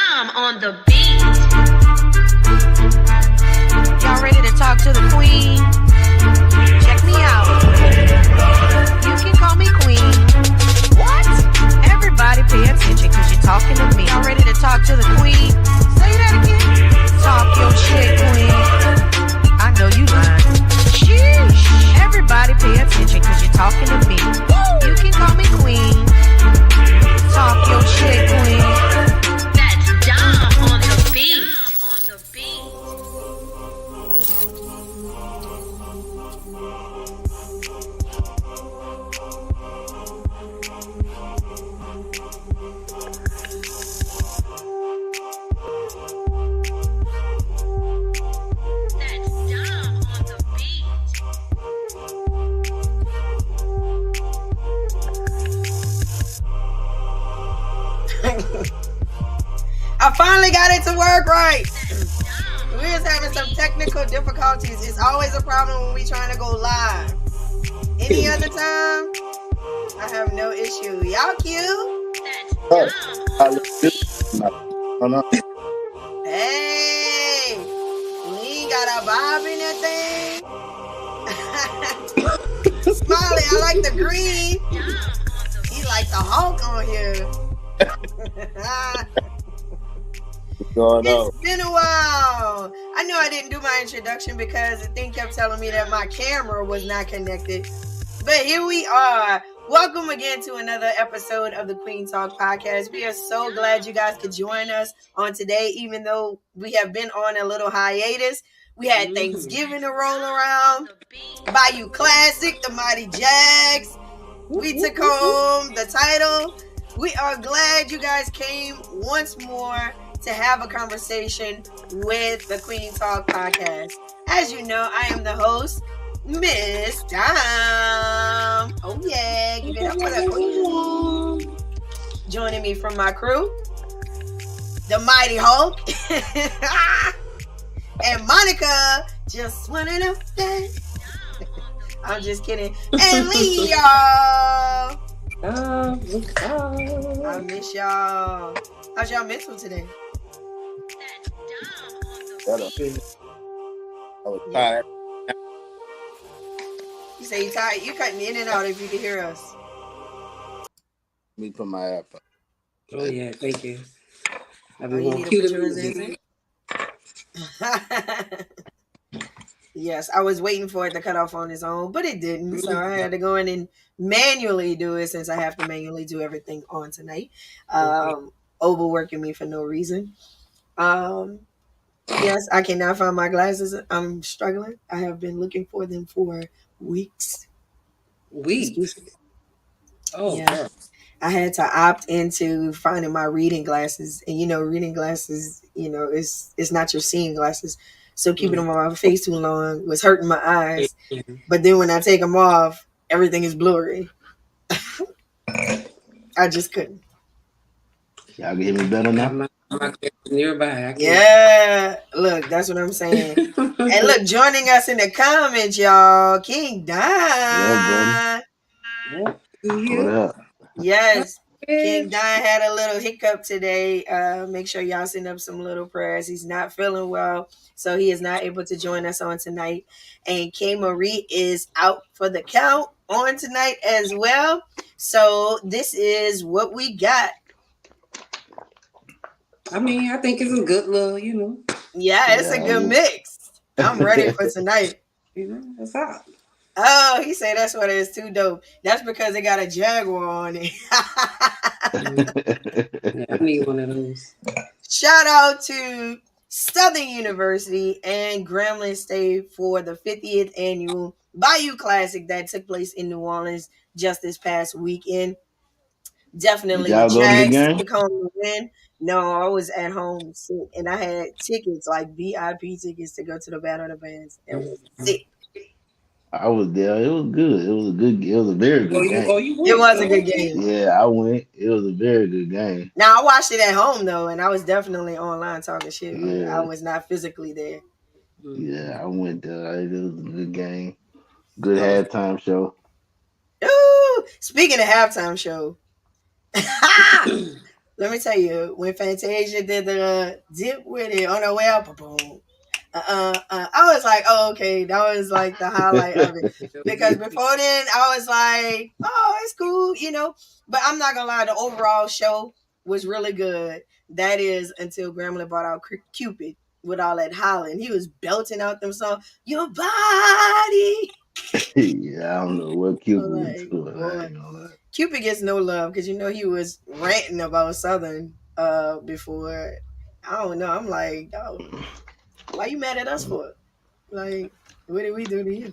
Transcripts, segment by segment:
Dom on the beat. Y'all ready to talk to the queen? Check me out. You can call me queen. What? Everybody pay attention because you're talking to me. Y'all ready to talk to the queen? Say that again. Talk your shit, queen. I know you lying. Sheesh. Everybody pay attention because you're talking to me. You can call me queen. Talk your shit, queen. That's Dom on the beat. I finally got it to work right. We was having some technical difficulties. It's always a problem when we trying to go live. Any other time, I have no issue. Y'all cute? Hey, we ain't got a vibe in that thing. Smiley, I like the green. He like the Hulk on here. It's been a while. I knew I didn't do my introduction because the thing kept telling me that my camera was not connected. But here we are. Welcome again to another episode of the Queen Talk Podcast. We are so glad you guys could join us on today, even though we have been on a little hiatus. We had Thanksgiving to roll around. Bayou Classic, the Mighty Jags. We took home the title. We are glad you guys came once more to have a conversation with the Queen Talk Podcast. As you know, I am the host, Miss Dom. Oh yeah, give it up for the queen. Joining me from my crew, the Mighty Hulk, and Monica. Just wanna know that. I'm just kidding. And Leo. I miss y'all. How's y'all mental today? I was tired. You say you tired? You cutting in and out if you can hear us. Me put my app up. Oh yeah, thank you. I've Oh, been you going need to cue put the yours music. in? Yes, I was waiting for it to cut off on its own, but it didn't. So I had to go in and manually do it since I have to manually do everything on tonight. Overworking me for no reason. Yes, I cannot find my glasses. I'm struggling. I have been looking for them for weeks. Weeks. Oh Yeah. girl. I had to opt into finding my reading glasses, and reading glasses, it's not your seeing glasses. So keeping them on my face too long was hurting my eyes. But then when I take them off, everything is blurry. I just couldn't. Y'all can hear me better now? I'm nearby. Yeah, look, that's what I'm saying. And look, joining us in the comments, y'all, King Don. What up? Yes, King Don had a little hiccup today. Make sure y'all send up some little prayers. He's not feeling well, so he is not able to join us on tonight. And K Marie is out for the count on tonight as well. So this is what we got. I mean, I think it's a good little, Yeah, it's a good mix. I'm ready for tonight. It's hot. Oh, he said that's what it is too dope. That's because they got a Jaguar on it. Yeah, I need one of those. Shout out to Southern University and Grambling State for the 50th annual Bayou Classic that took place in New Orleans just this past weekend. Definitely the Jags took home the win. No, I was at home sick, and I had tickets, like VIP tickets, to go to the Battle of the Bands. It was sick. I was there. It was good. It was a very good game. It was a good game. Yeah, I went. It was a very good game. Now, I watched it at home, though, and I was definitely online talking shit. Yeah. I was not physically there. Yeah, I went there. It was a good game. Good halftime show. Ooh, speaking of halftime show, let me tell you, when Fantasia did the dip with it on her way up, boom. I was like, oh, okay, that was like the highlight of it. Because before then, I was like, oh, it's cool, you know. But I'm not gonna lie, the overall show was really good. That is until Gremlin brought out Cupid with all that hollering. He was belting out them songs. Your body. Yeah, I don't know what Cupid I'm was like, doing. I boy, ain't gonna lie. Cupid gets no love because you know he was ranting about Southern before. I don't know. I'm like, oh, why you mad at us for? Like, what did we do to you?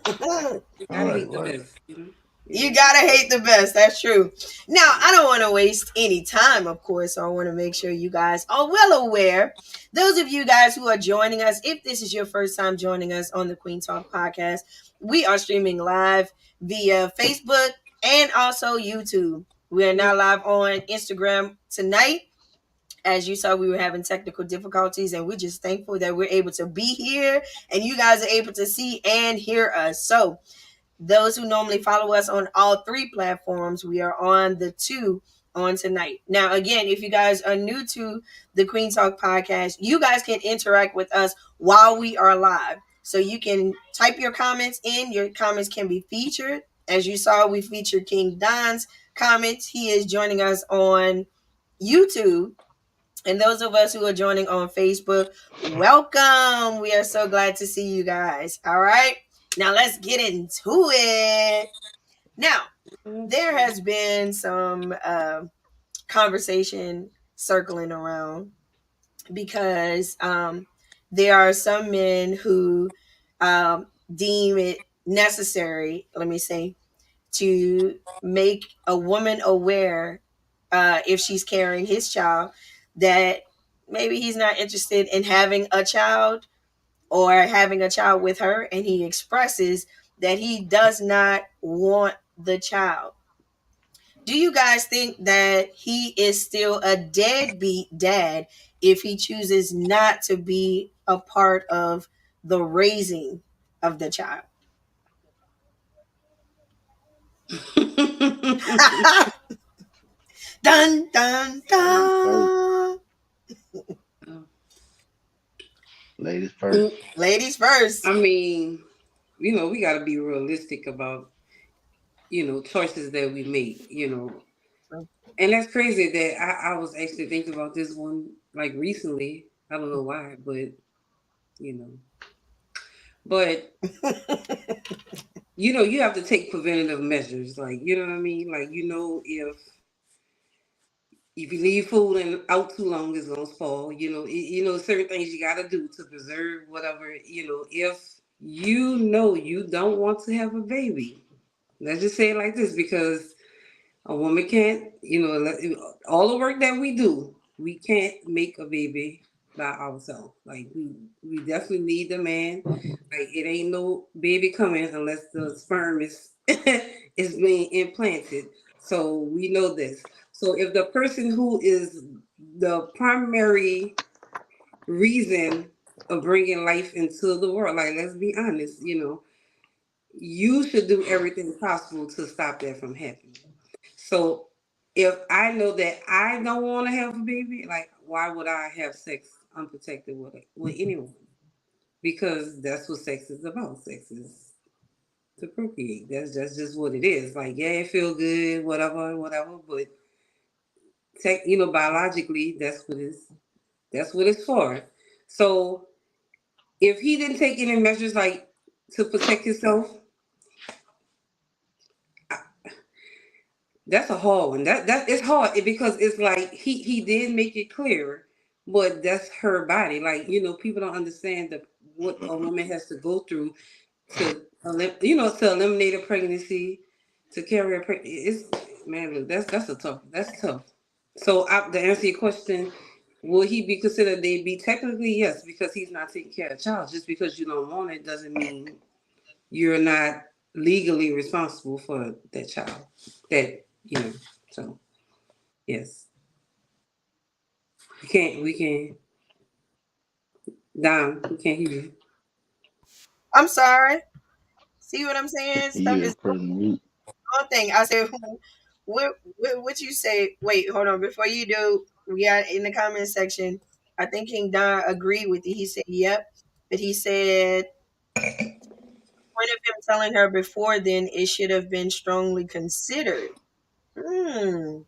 You I'm gotta like, hate the what? best, you know? You Yeah. gotta hate the best. That's true. Now, I don't want to waste any time, of course. So I want to make sure you guys are well aware. Those of you guys who are joining us, if this is your first time joining us on the Queen Talk podcast, we are streaming live via Facebook and also YouTube. We are now live on Instagram tonight. As you saw, we were having technical difficulties, and we're just thankful that we're able to be here and you guys are able to see and hear us. So, those who normally follow us on all three platforms, we are on the two on tonight. Now, again, if you guys are new to the Queen Talk podcast, you guys can interact with us while we are live. So you can type your comments in. Your comments can be featured. As you saw, we featured King Don's comments. He is joining us on YouTube. And those of us who are joining on Facebook, welcome. We are so glad to see you guys. All right. Now let's get into it. Now, there has been some conversation circling around because there are some men who deem it necessary, let me say, to make a woman aware if she's carrying his child that maybe he's not interested in having a child or having a child with her, and he expresses that he does not want the child. Do you guys think that he is still a deadbeat dad if he chooses not to be a part of the raising of the child? Dun dun Ladies first. dun. Ladies first. Ladies first. I mean, we got to be realistic about, choices that we make. And that's crazy that I was actually thinking about this one like recently. I don't know why, but, you know. But, you have to take preventative measures. Like, you know what I mean? Like, if you leave food out too long, it's gonna spoil. Certain things you gotta do to preserve whatever. If you don't want to have a baby, let's just say it like this, because a woman can't. All the work that we do, we can't make a baby by ourselves. Like we definitely need the man. Like it ain't no baby coming unless the sperm is is being implanted. So we know this. So if the person who is the primary reason of bringing life into the world, like let's be honest, you should do everything possible to stop that from happening. So if I know that I don't want to have a baby, like why would I have sex unprotected with anyone? Because that's what sex is about. Sex is to procreate. That's just what it is. Like yeah, it feel good, whatever. But biologically, that's what it's for. So if he didn't take any measures like to protect himself, that's a hard one. That it's hard because it's like he did make it clear, but that's her body. Like people don't understand what a woman has to go through to eliminate a pregnancy, to carry a pregnancy. It's man, look, that's tough. So to answer your question, will he be considered deadbeat? Technically, yes, because he's not taking care of the child. Just because you don't want it doesn't mean you're not legally responsible for that child. That so yes, we can down. We can't hear you. I'm sorry. See what I'm saying? Stuff You is in prison mute. one thing. I said, What you say? Wait, hold on. Before you do, we got in the comment section. I think King Don agreed with you. He said, "Yep," but he said, "Point of him telling her before then, it should have been strongly considered." Hmm,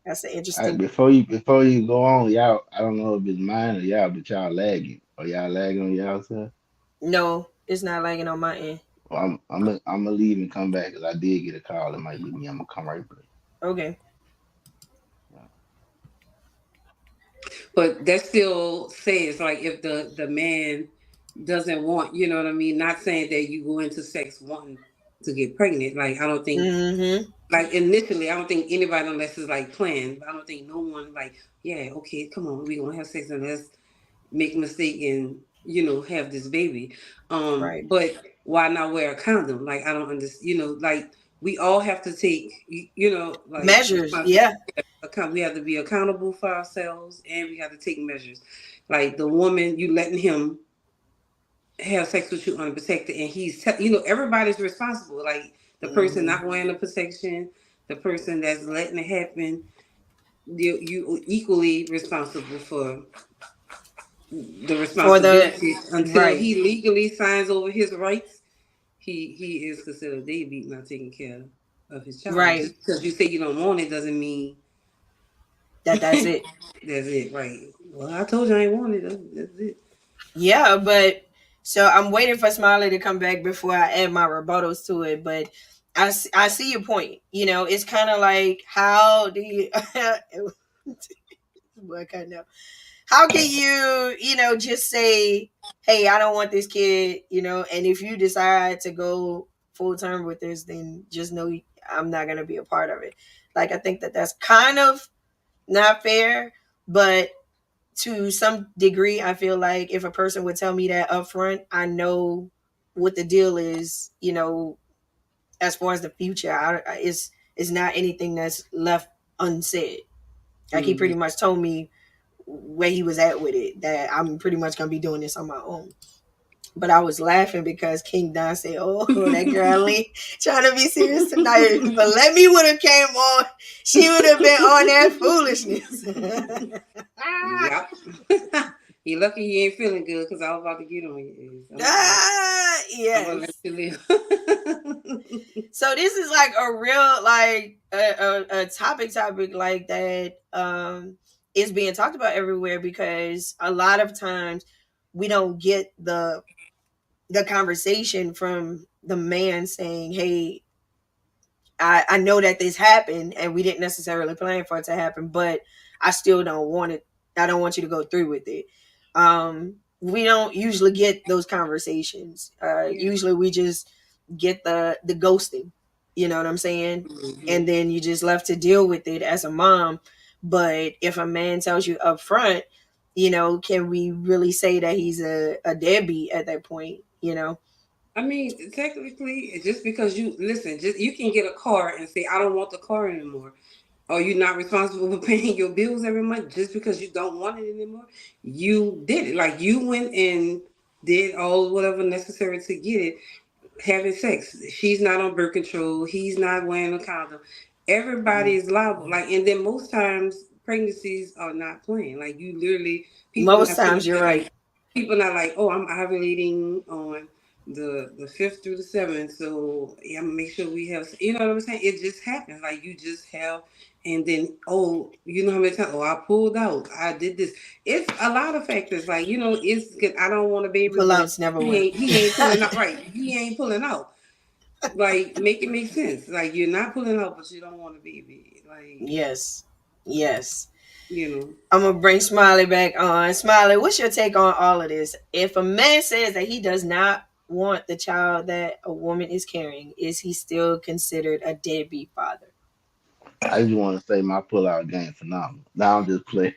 that's an interesting. Before you go on, y'all. I don't know if it's mine or y'all, but y'all lagging. Are y'all lagging on y'all side? No, it's not lagging on my end. Well, I'm gonna leave and come back because I did get a call. It might be me. I'm gonna come right back. Okay. But that still says like if the man doesn't want, you know what I mean? Not saying that you go into sex wanting to get pregnant. Like I don't think Mm-hmm. like initially I don't think anybody unless it's like planned. I don't think no one like, yeah, okay, come on, we're gonna have sex and let's make a mistake and have this baby. Right. But why not wear a condom? Like I don't understand. Like we all have to take like Measures. Yeah. we have to be accountable for ourselves and we have to take measures. Like the woman, you letting him have sex with you unprotected and everybody's responsible. Like the person Mm-hmm. not wearing the protection, the person that's letting it happen, you equally responsible for the For the responsibility until right. he legally signs over his rights. He is considered a deadbeat, not taking care of his child. Right. Just because you say you don't want it doesn't mean That's it. that's it, right? Well, I told you I ain't want it. That's it. Yeah, but so I'm waiting for Smiley to come back before I add my rebuttals to it. But I see your point. It's kind of like how do you what kind of how can you just say, hey, I don't want this kid, and if you decide to go full term with this, then just know I'm not gonna be a part of it. Like I think that that's kind of not fair, but to some degree, I feel like if a person would tell me that up front, I know what the deal is, as far as the future. It's not anything that's left unsaid. Like he Mm-hmm. pretty much told me where he was at with it, that I'm pretty much gonna be doing this on my own. But I was laughing because King Don said, "Oh, that girl Lee trying to be serious tonight." But let me would have came on, she would have been on that foolishness. Yep. You lucky you ain't feeling good because I was about to get on your I'm gonna let Yes. you live. So this is like a real like a topic like that is being talked about everywhere because a lot of times we don't get the conversation from the man saying, "Hey, I know that this happened and we didn't necessarily plan for it to happen, but I still don't want it. I don't want you to go through with it." We don't usually get those conversations. Yeah. Usually we just get the ghosting. You know what I'm saying? Mm-hmm. And then you just left to deal with it as a mom. But if a man tells you up front, can we really say that he's a deadbeat at that point? I mean, technically, just because you listen, just you can get a car and say, "I don't want the car anymore." Are you not responsible for paying your bills every month just because you don't want it anymore? You did it. Like you went and did all whatever necessary to get it. Having sex. She's not on birth control. He's not wearing a condom. Everybody is liable. Like, and then most times pregnancies are not planned. Like you literally, people Most not sitting times you're there right. like people not like, oh, I'm ovulating on the fifth through the seventh, so yeah, I'm gonna make sure we have. You know what I'm saying? It just happens. Like you just have, and then oh, you know how many times? Oh, I pulled out. I did this. It's a lot of factors. Like it's good. I don't want a baby, but Pullouts never he work. ain't pulling out. Right? He ain't pulling out. Like make it make sense. Like you're not pulling out, but you don't want a baby. Like Yes. Yes. you know. I'm gonna bring Smiley back on. Smiley, what's your take on all of this? If a man says that he does not want the child that a woman is carrying, is he still considered a deadbeat father? I just want to say my pullout game phenomenal. Now I'm just playing.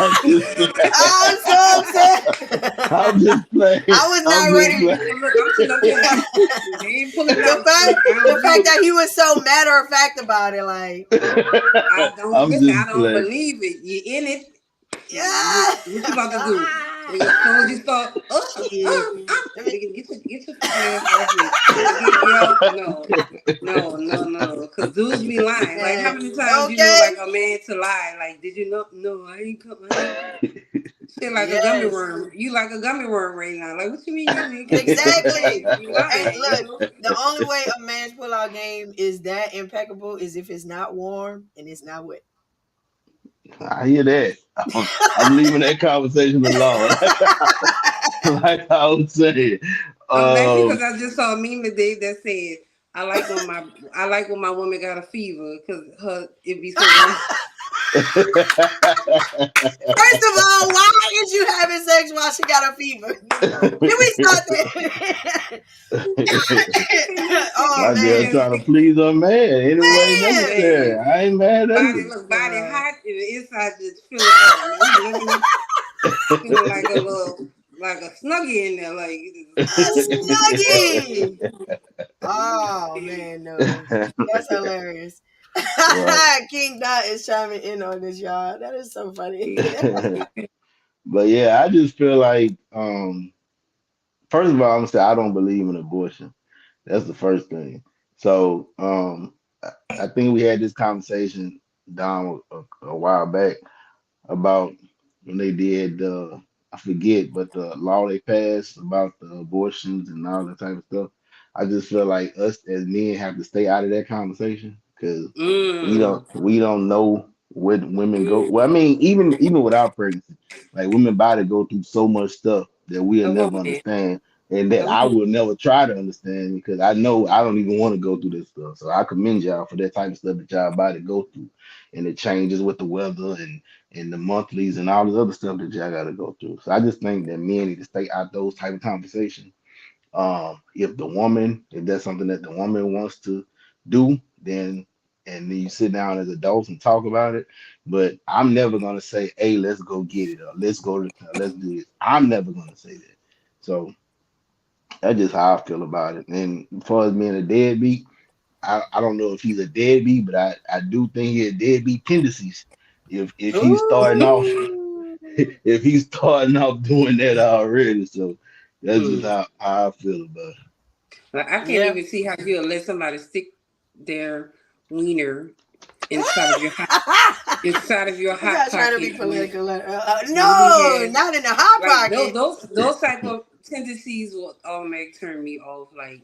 I'm just I'm so upset. I'm just playing. I was not I'm just ready. playing. Look, I'm sitting up here like, they ain't pulling out. The fact that he was so matter of fact about it, like, I don't I'm listen. I just don't playing. believe it. You in it? yeah. What you about to do? As soon as you start, Get your ass off me. No. Cause dudes be lying. Like how many times you know Okay. like a man to lie? Like did you know? No, I ain't come. Shit like a gummy Yes. worm. You like a gummy worm right now. Like what you mean you ain't come? Exactly. You lying, And look, you know? the only way a man's pull-out game is that impeccable is if it's not warm and it's not wet. I hear that. I'm leaving that conversation alone. Like I was saying. I'm laughing Um, because I just saw a meme today that said I like when my woman got a fever because her it be so warm. First of all, why is you having sex while she got a fever? Can we start there? Oh My girl man, trying to please her man any way man. necessary. Man, I ain't mad at body her. look body hot and the inside just feeling man. I'm looking at feeling like a little like a snuggie in there like A snuggie. Oh man, no, that's hilarious. Right. King Dot is chiming in on this, y'all. That is so funny. But yeah, I just feel like first of all, I'm gonna say I don't believe in abortion. That's the first thing. So I think we had this conversation down a while back about when they did I forget, but the law they passed about the abortions and all that type of stuff. I just feel like us as men have to stay out of that conversation because mm, we don't know what women go. mm. Well, I mean, even without pregnancy, like women body go through so much stuff that we'll A never woman. understand, and that A I woman. will never try to understand because I know I don't even want to go through this stuff. So I commend y'all for that type of stuff that y'all body go through, and it changes with the weather and the monthlies and all this other stuff that y'all got to go through. So I just think that men need to stay out those type of conversations. If that's something that the woman wants to do, then and then you sit down as adults and talk about it. But I'm never gonna say, "Hey, let's go get it," or let's do this." I'm never gonna say that. So that's just how I feel about it. And as far as being a deadbeat, I don't know if he's a deadbeat, but I do think he had deadbeat tendencies. If he's starting off Ooh. if he's starting off doing that already, so that's just Mm. how I feel about Like I can't Yeah. even see how you'll let somebody stick their wiener inside of your hot We're not trying to be pocket political. when he No, has not in the hot like pocket. those type of tendencies will automatically turn me off. Like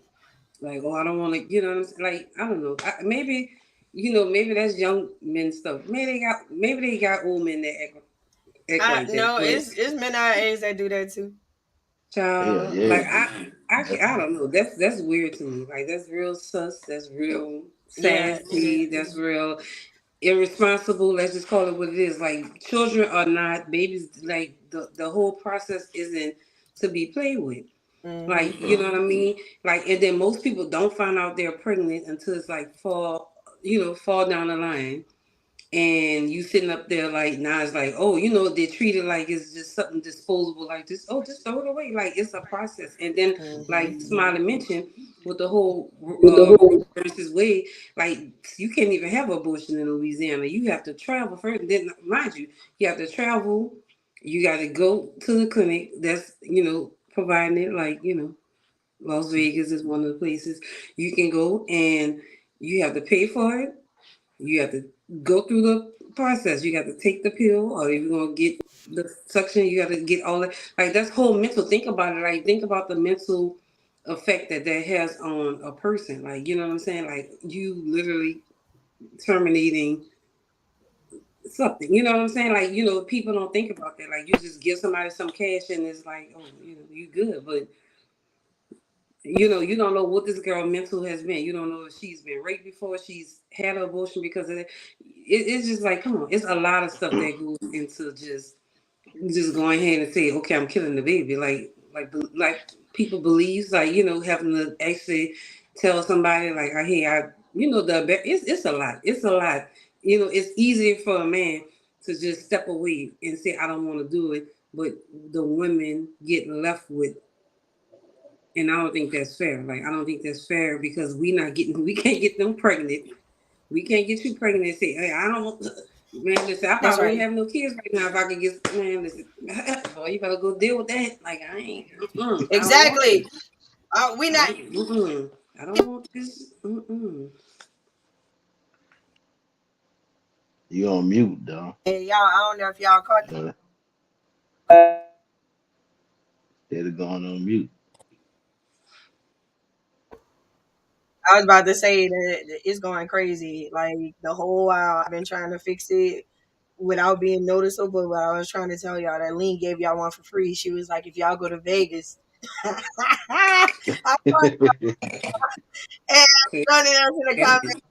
oh I don't want to what I'm saying? Like I don't know maybe maybe that's young men stuff. Maybe they got old men that act like that, No, but it's men our age that do that too. it. Hell child yeah. like I don't know that's weird to me. Like that's real sus. That's real Yeah, it sassy. is. That's real irresponsible. Let's just call it what it is. Like children are not babies. Like the whole process isn't to be played with. Hmm. Like you know what I mean. Like and then most people don't find out they're pregnant until it's like fall down the line. And you sitting up there like now it's like they treat it like it's just something disposable like this just throw it away like it's a process and then Hmm. like Smiley mentioned with the whole With the whole Roe versus Wade like you can't even have abortion in Louisiana you have to travel first and then mind you you have to travel you got to go to the clinic that's providing it like Las Vegas is one of the places you can go and you have to pay for it you have to go through the process. You got to take the pill, or if you're gonna get the suction, you got to get all that. Like that's whole mental. Think about it. Like think about the mental effect that has on a person. Like you know what I'm saying. Like you literally terminating something. You know what I'm saying. Like people don't think about that. Like you just give somebody some cash and it's like you good, but you don't know what this girl mental has been. You don't know if she's been raped before, she's had an abortion because of it. It's just like, come on, it's a lot of stuff that goes into just going ahead and say, okay, I'm killing the baby. Like people believes like having to actually tell somebody like, hey, it's a lot. It's a lot. It's easier for a man to just step away and say I don't want to do it, but the women get left with and I don't think that's fair. Like I don't think that's fair because we can't get them pregnant. We can't get you pregnant and say, hey, I don't want Man, listen, I That's probably wouldn't right. have no kids right now if I could get. Man, listen, boy, you better go deal with that. Like I ain't. I don't want Exactly. this. We I not. don't. I don't want this. You on mute, though. And y'all, I don't know if y'all caught. Uh, Instead of going on mute. I was about to say that it's going crazy. Like the whole while I've been trying to fix it without being noticeable. But I was trying to tell y'all that Lean gave y'all one for free. She was like, if y'all go to Vegas, I thought, and running us in the comments,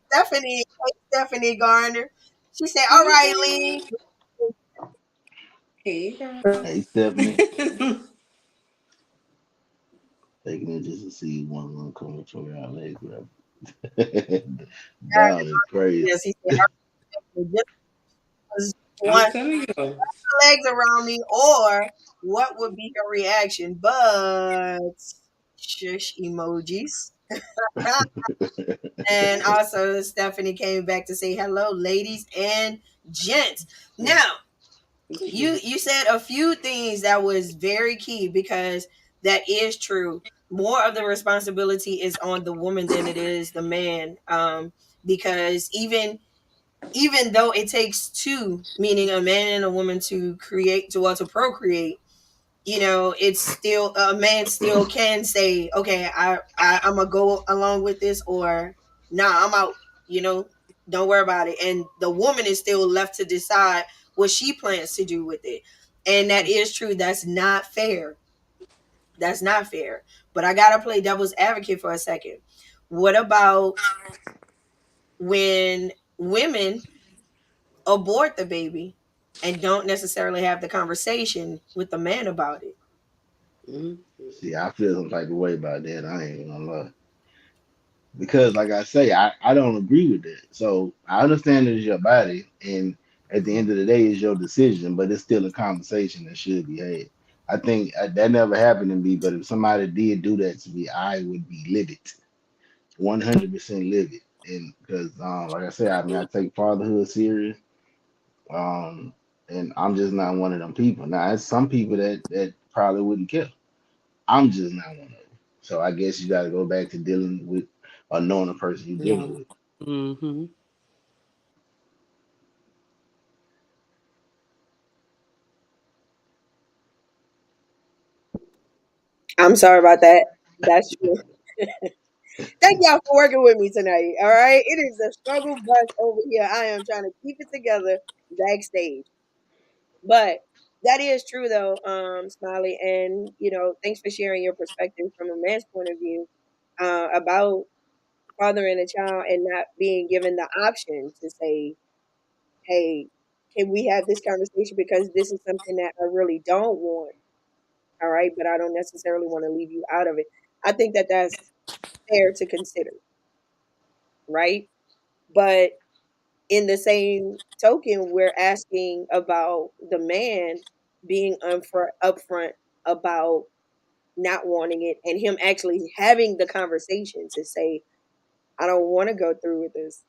Stephanie Garner. She said, "All Hey right, Lean." girl. Hey girl. Hey, Stephanie. Taking it just to see one of them coming from our legs, bro. Dom is crazy. Yes, he said, "This was I'm one telling you. legs around me, or what would be her reaction?" But shush emojis. And also, Stephanie came back to say hello, ladies and gents. Now, you said a few things that was very key because that is true. More of the responsibility is on the woman than it is the man. Because even though it takes two, meaning a man and a woman to create to procreate, it's still a man still can say, okay, I'm gonna go along with this, or nah, I'm out. You know, don't worry about it. And the woman is still left to decide what she plans to do with it. And that is true. That's not fair. That's not fair. But I gotta play devil's advocate for a second. What about when women abort the baby and don't necessarily have the conversation with the man about it? Mhm. See, I feel some type of way about that. I ain't gonna lie. Because, like I say, I don't agree with that. So I understand it's your body, and at the end of the day, it's your decision, but it's still a conversation that should be had. I think that never happened to me, but if somebody did do that to me, I would be livid, 100% livid. And because, like I said, I mean, I take fatherhood serious, um, and I'm just not one of them people. Now, there's some people that probably wouldn't care. I'm just not one of them. So I guess you got to go back to dealing with or knowing the person you're dealing No. with. Mm-hmm. I'm sorry about that. That's true. Thank y'all for working with me tonight. All right. It is a struggle bus over here. I am trying to keep it together backstage. But that is true though, Smiley. And thanks for sharing your perspective from a man's point of view, about fathering a child and not being given the option to say, hey, can we have this conversation? Because this is something that I really don't want. All right. But I don't necessarily want to leave you out of it. I think that that's fair to consider. Right. But in the same token, we're asking about the man being upfront about not wanting it, and him actually having the conversation to say, I don't want to go through with this.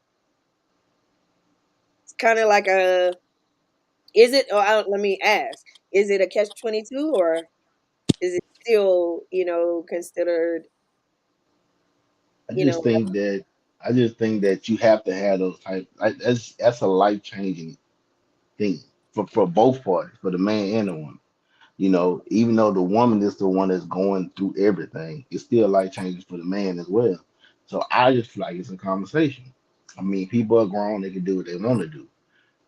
It's kind of like is it, or let me ask, is it a catch 22, or is it still, considered, I you just know, think that you have to have those type. Like, that's a life changing thing for both parties, for the man and the woman. Even though the woman is the one that's going through everything, it's still life changing for the man as well. So I just feel like it's a conversation. I mean, people are grown; they can do what they want to do,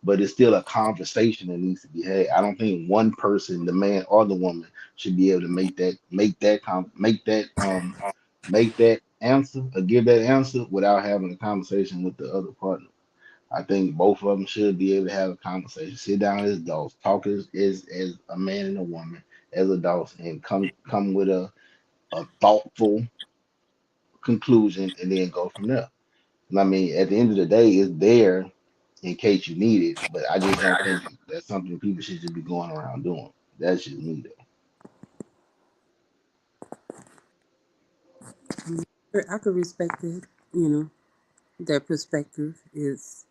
but it's still a conversation that needs to be had. I don't think one person, the man or the woman, should be able to make that answer or give that answer without having a conversation with the other partner. I think both of them should be able to have a conversation, sit down as adults, talk as a man and a woman, as adults, and come with a thoughtful conclusion, and then go from there. And I mean, at the end of the day, it's there in case you need it, but I just don't think that's something people should just be going around doing. That's just me, though. I could respect it. You know, their perspective is.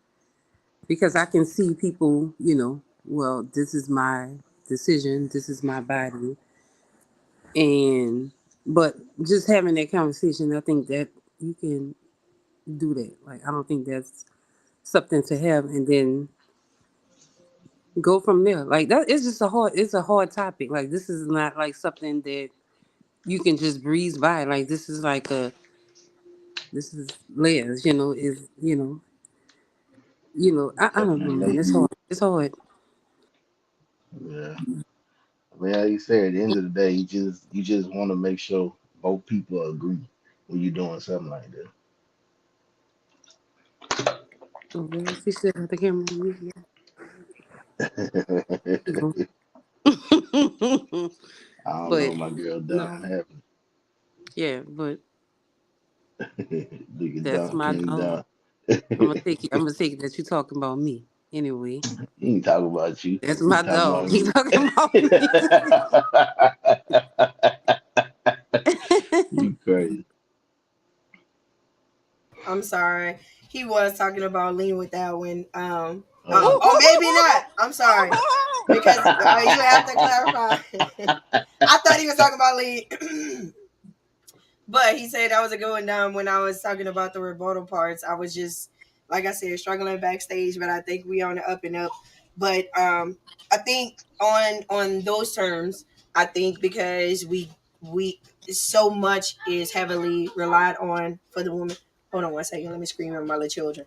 because I can see people, well, this is my decision, this is my body, and but just having that conversation, I think that you can do that. Like, I don't think that's something to have, and then go from there. Like that, it's just it's a hard topic. Like, this is not like something that you can just breeze by. Like, this is layers. Is I don't know, man. It's hard. It's hard. Yeah. I mean, like you said, at the end of the day, you just want to make sure both people agree when you're doing something like Oh, well, she still got the camera on me. Yeah. She that. go. I don't But know, my girl no, Dom having yeah, but nigga that's Dom my King dog. Dom. I'm gonna take it. I'm gonna take it that you talking about me. Anyway, He ain't talking about you. that's He my talking dog. about He me. talking about me. You crazy. I'm sorry. He was talking about lean with that one. Oh. Or maybe not. I'm sorry. Because you have to clarify. I thought he was talking about lean. But he said that was a good one. When I was talking about the rebuttal parts, I was just, like I said, struggling backstage. But I think we on the up and up. But I think on those terms, I think because we so much is heavily relied on for the woman. Hold on one second. Let me scream at my little children.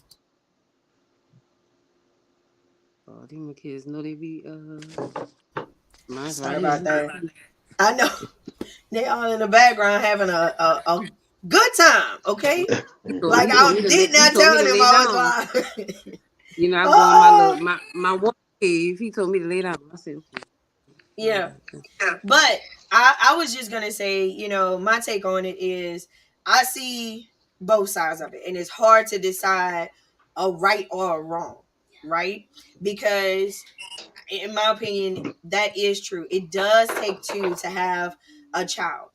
Oh, these kids know they be mine's Sorry right here. about that. I know they all in the background having a good time. Okay, like I did He not told me tell to them lay I down. was live. I go in my little Oh my one cave. He told me to lay down. I said, okay. yeah. But I was just gonna say, my take on it is I see both sides of it, and it's hard to decide a right or a wrong, right? Because in my opinion, that is true. It does take two to have a child.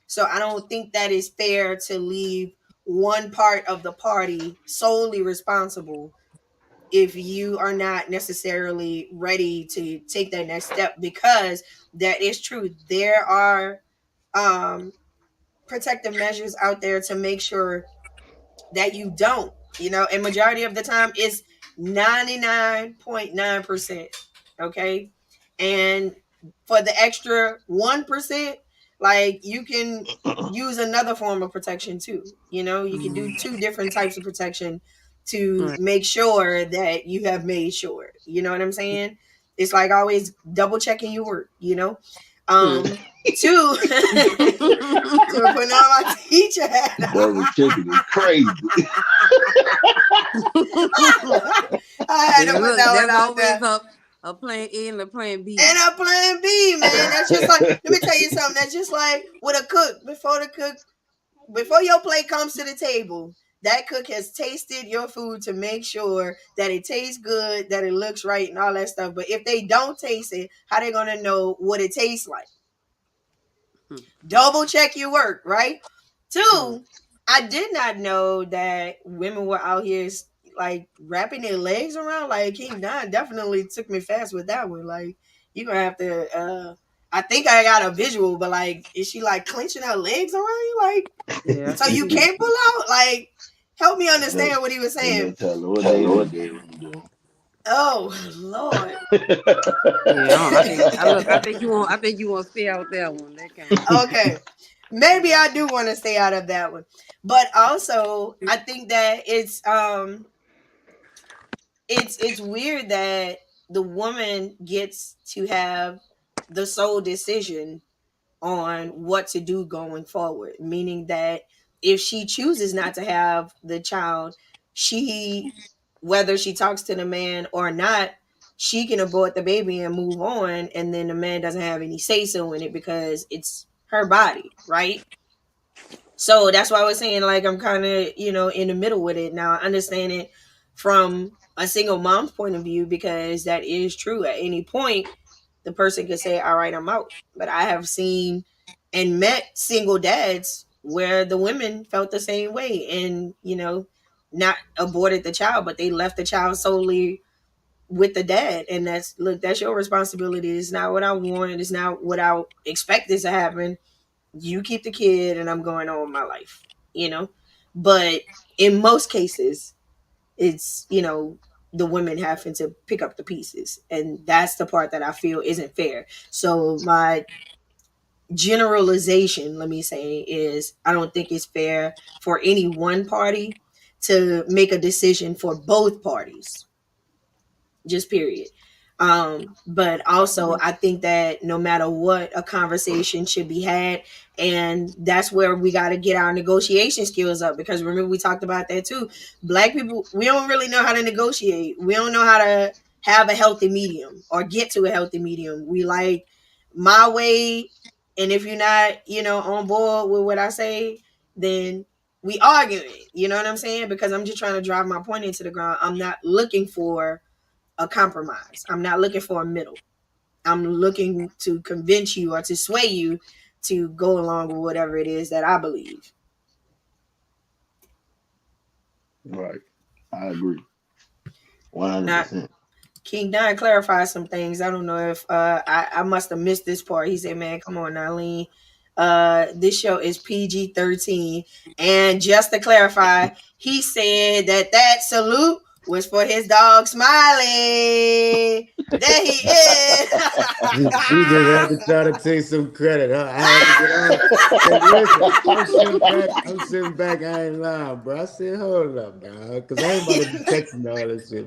So I don't think that is fair to leave one part of the party solely responsible if you are not necessarily ready to take that next step, because that is true. There are um protective measures out there to make sure that you don't, and majority of the time it's 99.9%. Okay. And for the extra 1%, like, you can use another form of protection too. You can do two different types of protection to Right. make sure that you have made sure. You know what I'm saying? It's like always double checking your work. Hmm. Two, we're putting on my teacher hat. Double chicken is crazy. I had to Yeah, put look, that one there's out always there. a plan A and a plan B. And a plan B, man. That's just like, let me tell you something. That's just like with a cook. Before your plate comes to the table, that cook has tasted your food to make sure that it tastes good, that it looks right, and all that stuff. But if they don't taste it, how they gonna know what it tastes like? Hmm. Double check your work, right? Hmm. Two, I did not know that women were out here like wrapping their legs around. Like, King Don definitely took me fast with that one. Like, you gonna have to I think I got a visual, but like, is she like clenching her legs around you? Like, Yeah, I so can you see that. can't pull out? Like, help me Ain't no, understand what he was ain't no saying. telling what they be doing. Oh Lord. Yeah, I think I look. I think you want. I think you want to stay out that one. That kind of. Okay. Maybe I do want to stay out of that one. But also, I think that it's weird that the woman gets to have the sole decision on what to do going forward, meaning that if she chooses not to have the child, she, whether she talks to the man or not, she can abort the baby and move on, and then the man doesn't have any say so in it because it's her body, right? So that's why I was saying, like, I'm kind of, in the middle with it. Now I understand it from a single mom's point of view, because that is true. At any point, the person could say, all right, I'm out. But I have seen and met single dads where the women felt the same way and, not aborted the child, but they left the child solely with the dad, and that's your responsibility. It's not what I want. It's not what I expected to happen. You keep the kid, and I'm going on with my life. You know, but in most cases, it's the women having to pick up the pieces, and that's the part that I feel isn't fair. So my generalization, let me say, is I don't think it's fair for any one party to make a decision for both parties, just period. But also I think that no matter what, a conversation should be had, and that's where we got to get our negotiation skills up, because remember we talked about that too. Black people, we don't really know how to negotiate. We don't know how to have a healthy medium or get to a healthy medium. We like my way, and if you're not on board with what I say, then we arguing. You know what I'm saying? Because I'm just trying to drive my point into the ground. I'm not looking for a compromise. I'm not looking for a middle. I'm looking to convince you or to sway you to go along with whatever it is that I believe. Right. I agree. Now, 100%. King Don clarified some things. I don't know if I must have missed this part. He said, "Man, come on, Nalene. This show is PG-13." And just to clarify, he said that salute was for his dog Smiley. There he is. He just had to try to take some credit. Huh? I had to get on. Hey, listen, I'm sitting back. I ain't lying, bro. I said, hold up, dog, because I ain't about to be texting all this shit.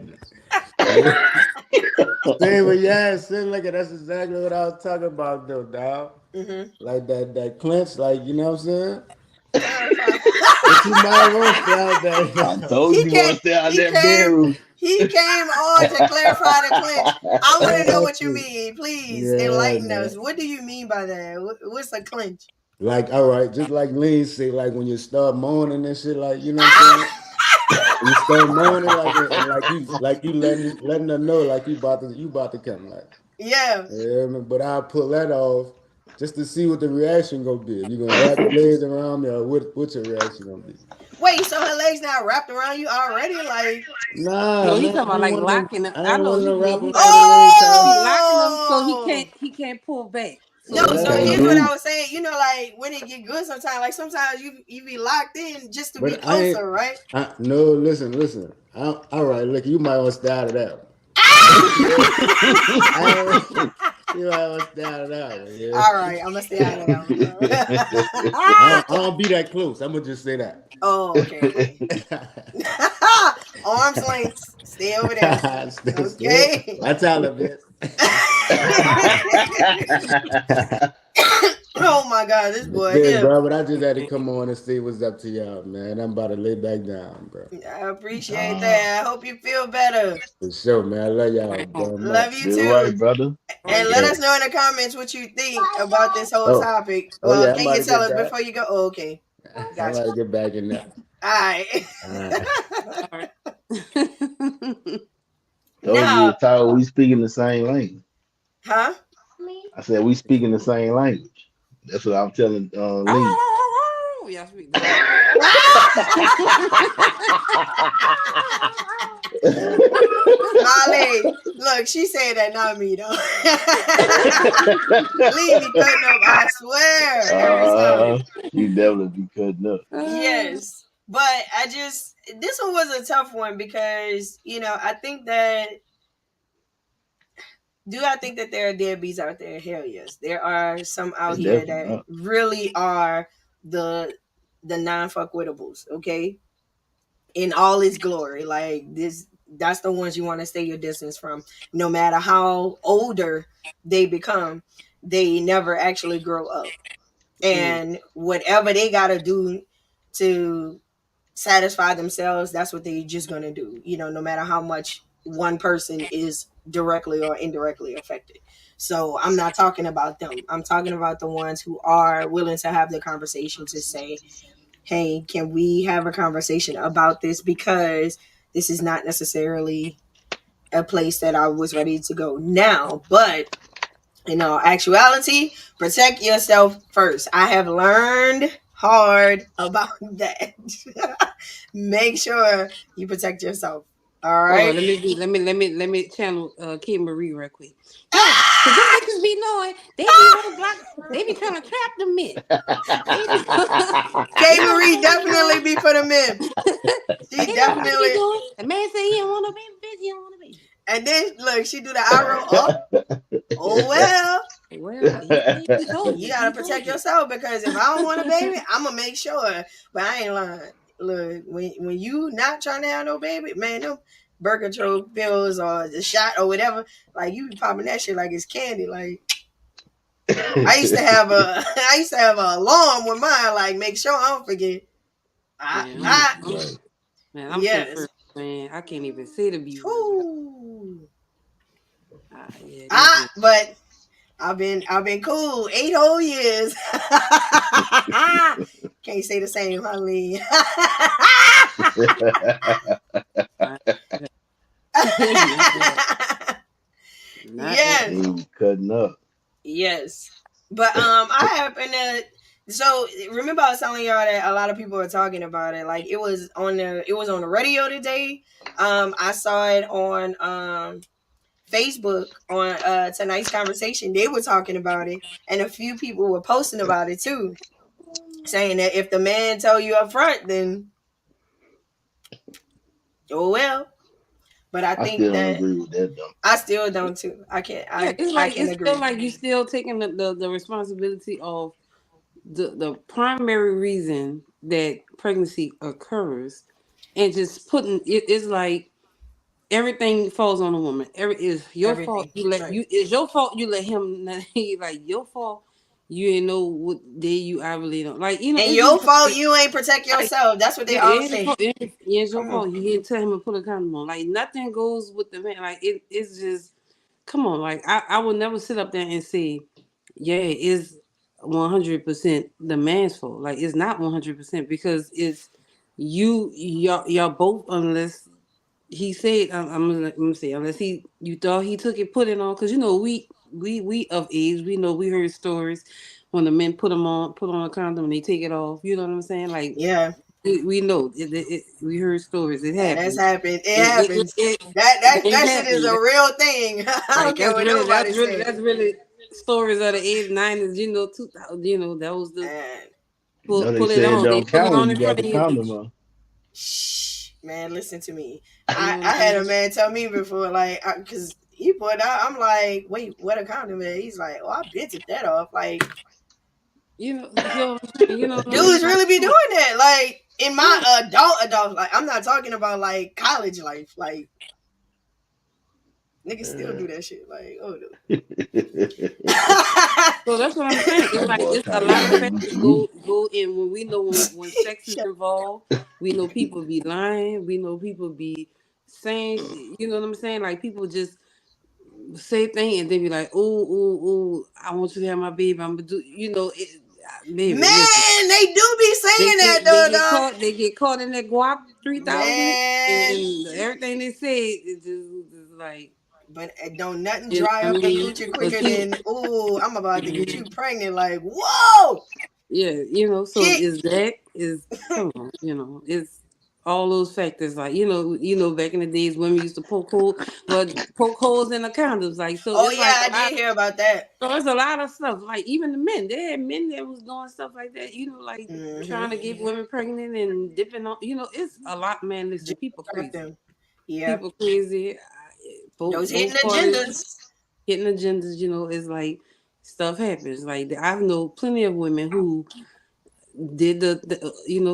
Say what you had said, like that's exactly what I was talking about, though, dog. Mm-hmm. Like that clinch, like, you know what I'm saying? But you might want to stay out there. I told you to stay out that bedroom. He came on to clarify the clinch. I want to know what you mean. Please enlighten man. us. What do you mean by that? What's a clinch? Like, all right, just like Lean say, like when you start moaning and shit, like, you know what I'm saying? You start moaning like you letting her know like you about to come, like. Yeah. But I'll pull that off just to see what the reaction gonna be. You gonna wrap your legs around me, or what's your reaction gonna be? Wait, so her legs not wrapped around you already? Like, Nah, No, he's man, talking about like locking them. I I ain't know want he to wrap mean. around He the legs. locking them so he can't pull back. So No, he so got here's what I Salute. was saying. Like when it get good sometimes, like sometimes you be locked in just to be But I ain't. closer, right? No, listen. All right, look, you might want to stay out of that one. You might want to stay out of that one. Yeah. All right, I'm gonna stay out of that one, bro. I don't be that close. I'm gonna just say that. Oh, okay. Arms length. Stay over there. Okay. That's all of it. Oh my God, this boy Yeah, here. bro, but I just had to come on and say what's up to y'all, man. I'm about to lay back down, bro. I appreciate that. I hope you feel better. For sure, man. I love y'all, bro. Love you You're too. right, brother. And let us know in the comments what you think about this whole topic. Oh yeah, I'm Can about you to tell get us back. before you go? Oh, okay. I'm Gotcha. about to get back in there. All right. Told you, Tyler, we speaking the same language. Huh? I said we speaking the same language. That's what I'm telling Lee. Yeah, speak Molly, look, she said that, not me though. Leave me cutting up, I swear. Every time. You definitely be cutting up. Yes. But this one was a tough one because, I think that I think that there are deadbeats out there? Hell yes. There are some out here that really are the non-fuckwittables, okay? In all its glory. Like that's the ones you want to stay your distance from. No matter how older they become, they never actually grow up. And whatever they gotta do to satisfy themselves, that's what they just gonna do, no matter how much one person is directly or indirectly affected. So I'm not talking about them. I'm talking about the ones who are willing to have the conversation to say, hey, can we have a conversation about this? Because this is not necessarily a place that I was ready to go now. But in all actuality, protect yourself first. I have learned hard about that. Make sure you protect yourself. All Hold on, right. let me channel Kid Marie real quick. Yeah, cause them bitches be knowing they be roadblock, they be trying to trap the men. They be, K you know what Marie they be definitely be for the men. doing. She They know what they be definitely. doing. The man say he don't want no baby, bitch, he don't want a baby. And then look, she do the eye roll. Oh, oh well. Well, he told You you. gotta He told protect you. yourself because if I don't want a baby, I'm gonna make sure. But I ain't lying. Look, when you not trying to have no baby, man, them birth control pills or the shot or whatever, like you be popping that shit like it's candy. Like I used to have a, I used to have an alarm with mine, like make sure I don't forget. Man, Right. I'm so Yes. first, man. I can't even say the B word. Whew. Yeah, they just But I've been cool 8 whole years. Can't say the same, honey. not, not that. Not that. Yes, Ain't cutting up. yes. But I happen to. So remember, I was telling y'all that a lot of people are talking about it. Like it was on the radio today. I saw it on Facebook on tonight's conversation. They were talking about it, and a few people were posting about it too, saying that if the man tell you up front, then oh well. But I I think still don't that agree with that though. I still don't too. I can't. Yeah, I it's I like can it's still agree. like you still taking the responsibility of the primary reason that pregnancy occurs, and just putting it's like everything falls on the woman. Is your fault. Everything You let right. you It's your fault. You let him like your fault. You didn't know what day you I really don't like. And It's your just fault like, you ain't protect like yourself. That's what they yeah, all it ain't say. it's your Come on. fault. You didn't tell him to put a condom on. Like nothing goes with the man. Like it's just come on. Like I would never sit up there and say, yeah, it's 100% the man's fault. Like it's not 100% because it's y'all both unless he said I'm gonna say unless you thought he took it put it on because we of age we know we heard stories when the men put on a condom and they take it off, you know what I'm saying, like Yeah, we know we heard stories, it and that's happens. happened. It it, happens. it, That it, that it that shit is happens. a real thing. I Like don't care what nobody say. that's really stories of the 80s, 90s, 2000, that was the And You know they pull it say it on, they don't put it count when on you in got front the of your condom bitch, on. shh, man, listen to me. you I know what I I'm had a saying, man tell me before, like, cause he put out. I'm like, wait, what a compliment. He's like, oh, I bit took that off. Like, you know what I mean, dudes like really be come doing on. that. Like in Yeah. my adult, like I'm not talking about like college life. Like niggas still Yeah. do that shit. Like, oh no. So that's what I'm saying. It's That like boy it's a trying to lot of introduce factors me. go in when we know when sex is Shut- involved. We know people be lying. We know people be saying, you know what I'm saying? Like people just say things and they be like, oh, I want you to have my baby. I'm gonna do, baby. Listen, Man, they do be saying that they though, get dog. caught. They get caught in that guap 3000, Man, and everything they say is just like, but don't nothing you know dry what I up the mean? coochie But quicker see, than ooh, I'm about to get you pregnant. Like, whoa, yeah, so shit. is come on, it's all those factors, like back in the days women used to poke holes in the condoms, like, so Oh it's yeah, like I did hear about that. it's a lot of stuff, like even the men, they had men that was doing stuff like that, like Mm-hmm. trying to get women pregnant and dipping on, it's a lot, man. Listen, Just people like crazy, them. Yeah, people crazy. those hidden Both parties agendas. hitting agendas, it's like stuff happens. Like I know plenty of women who did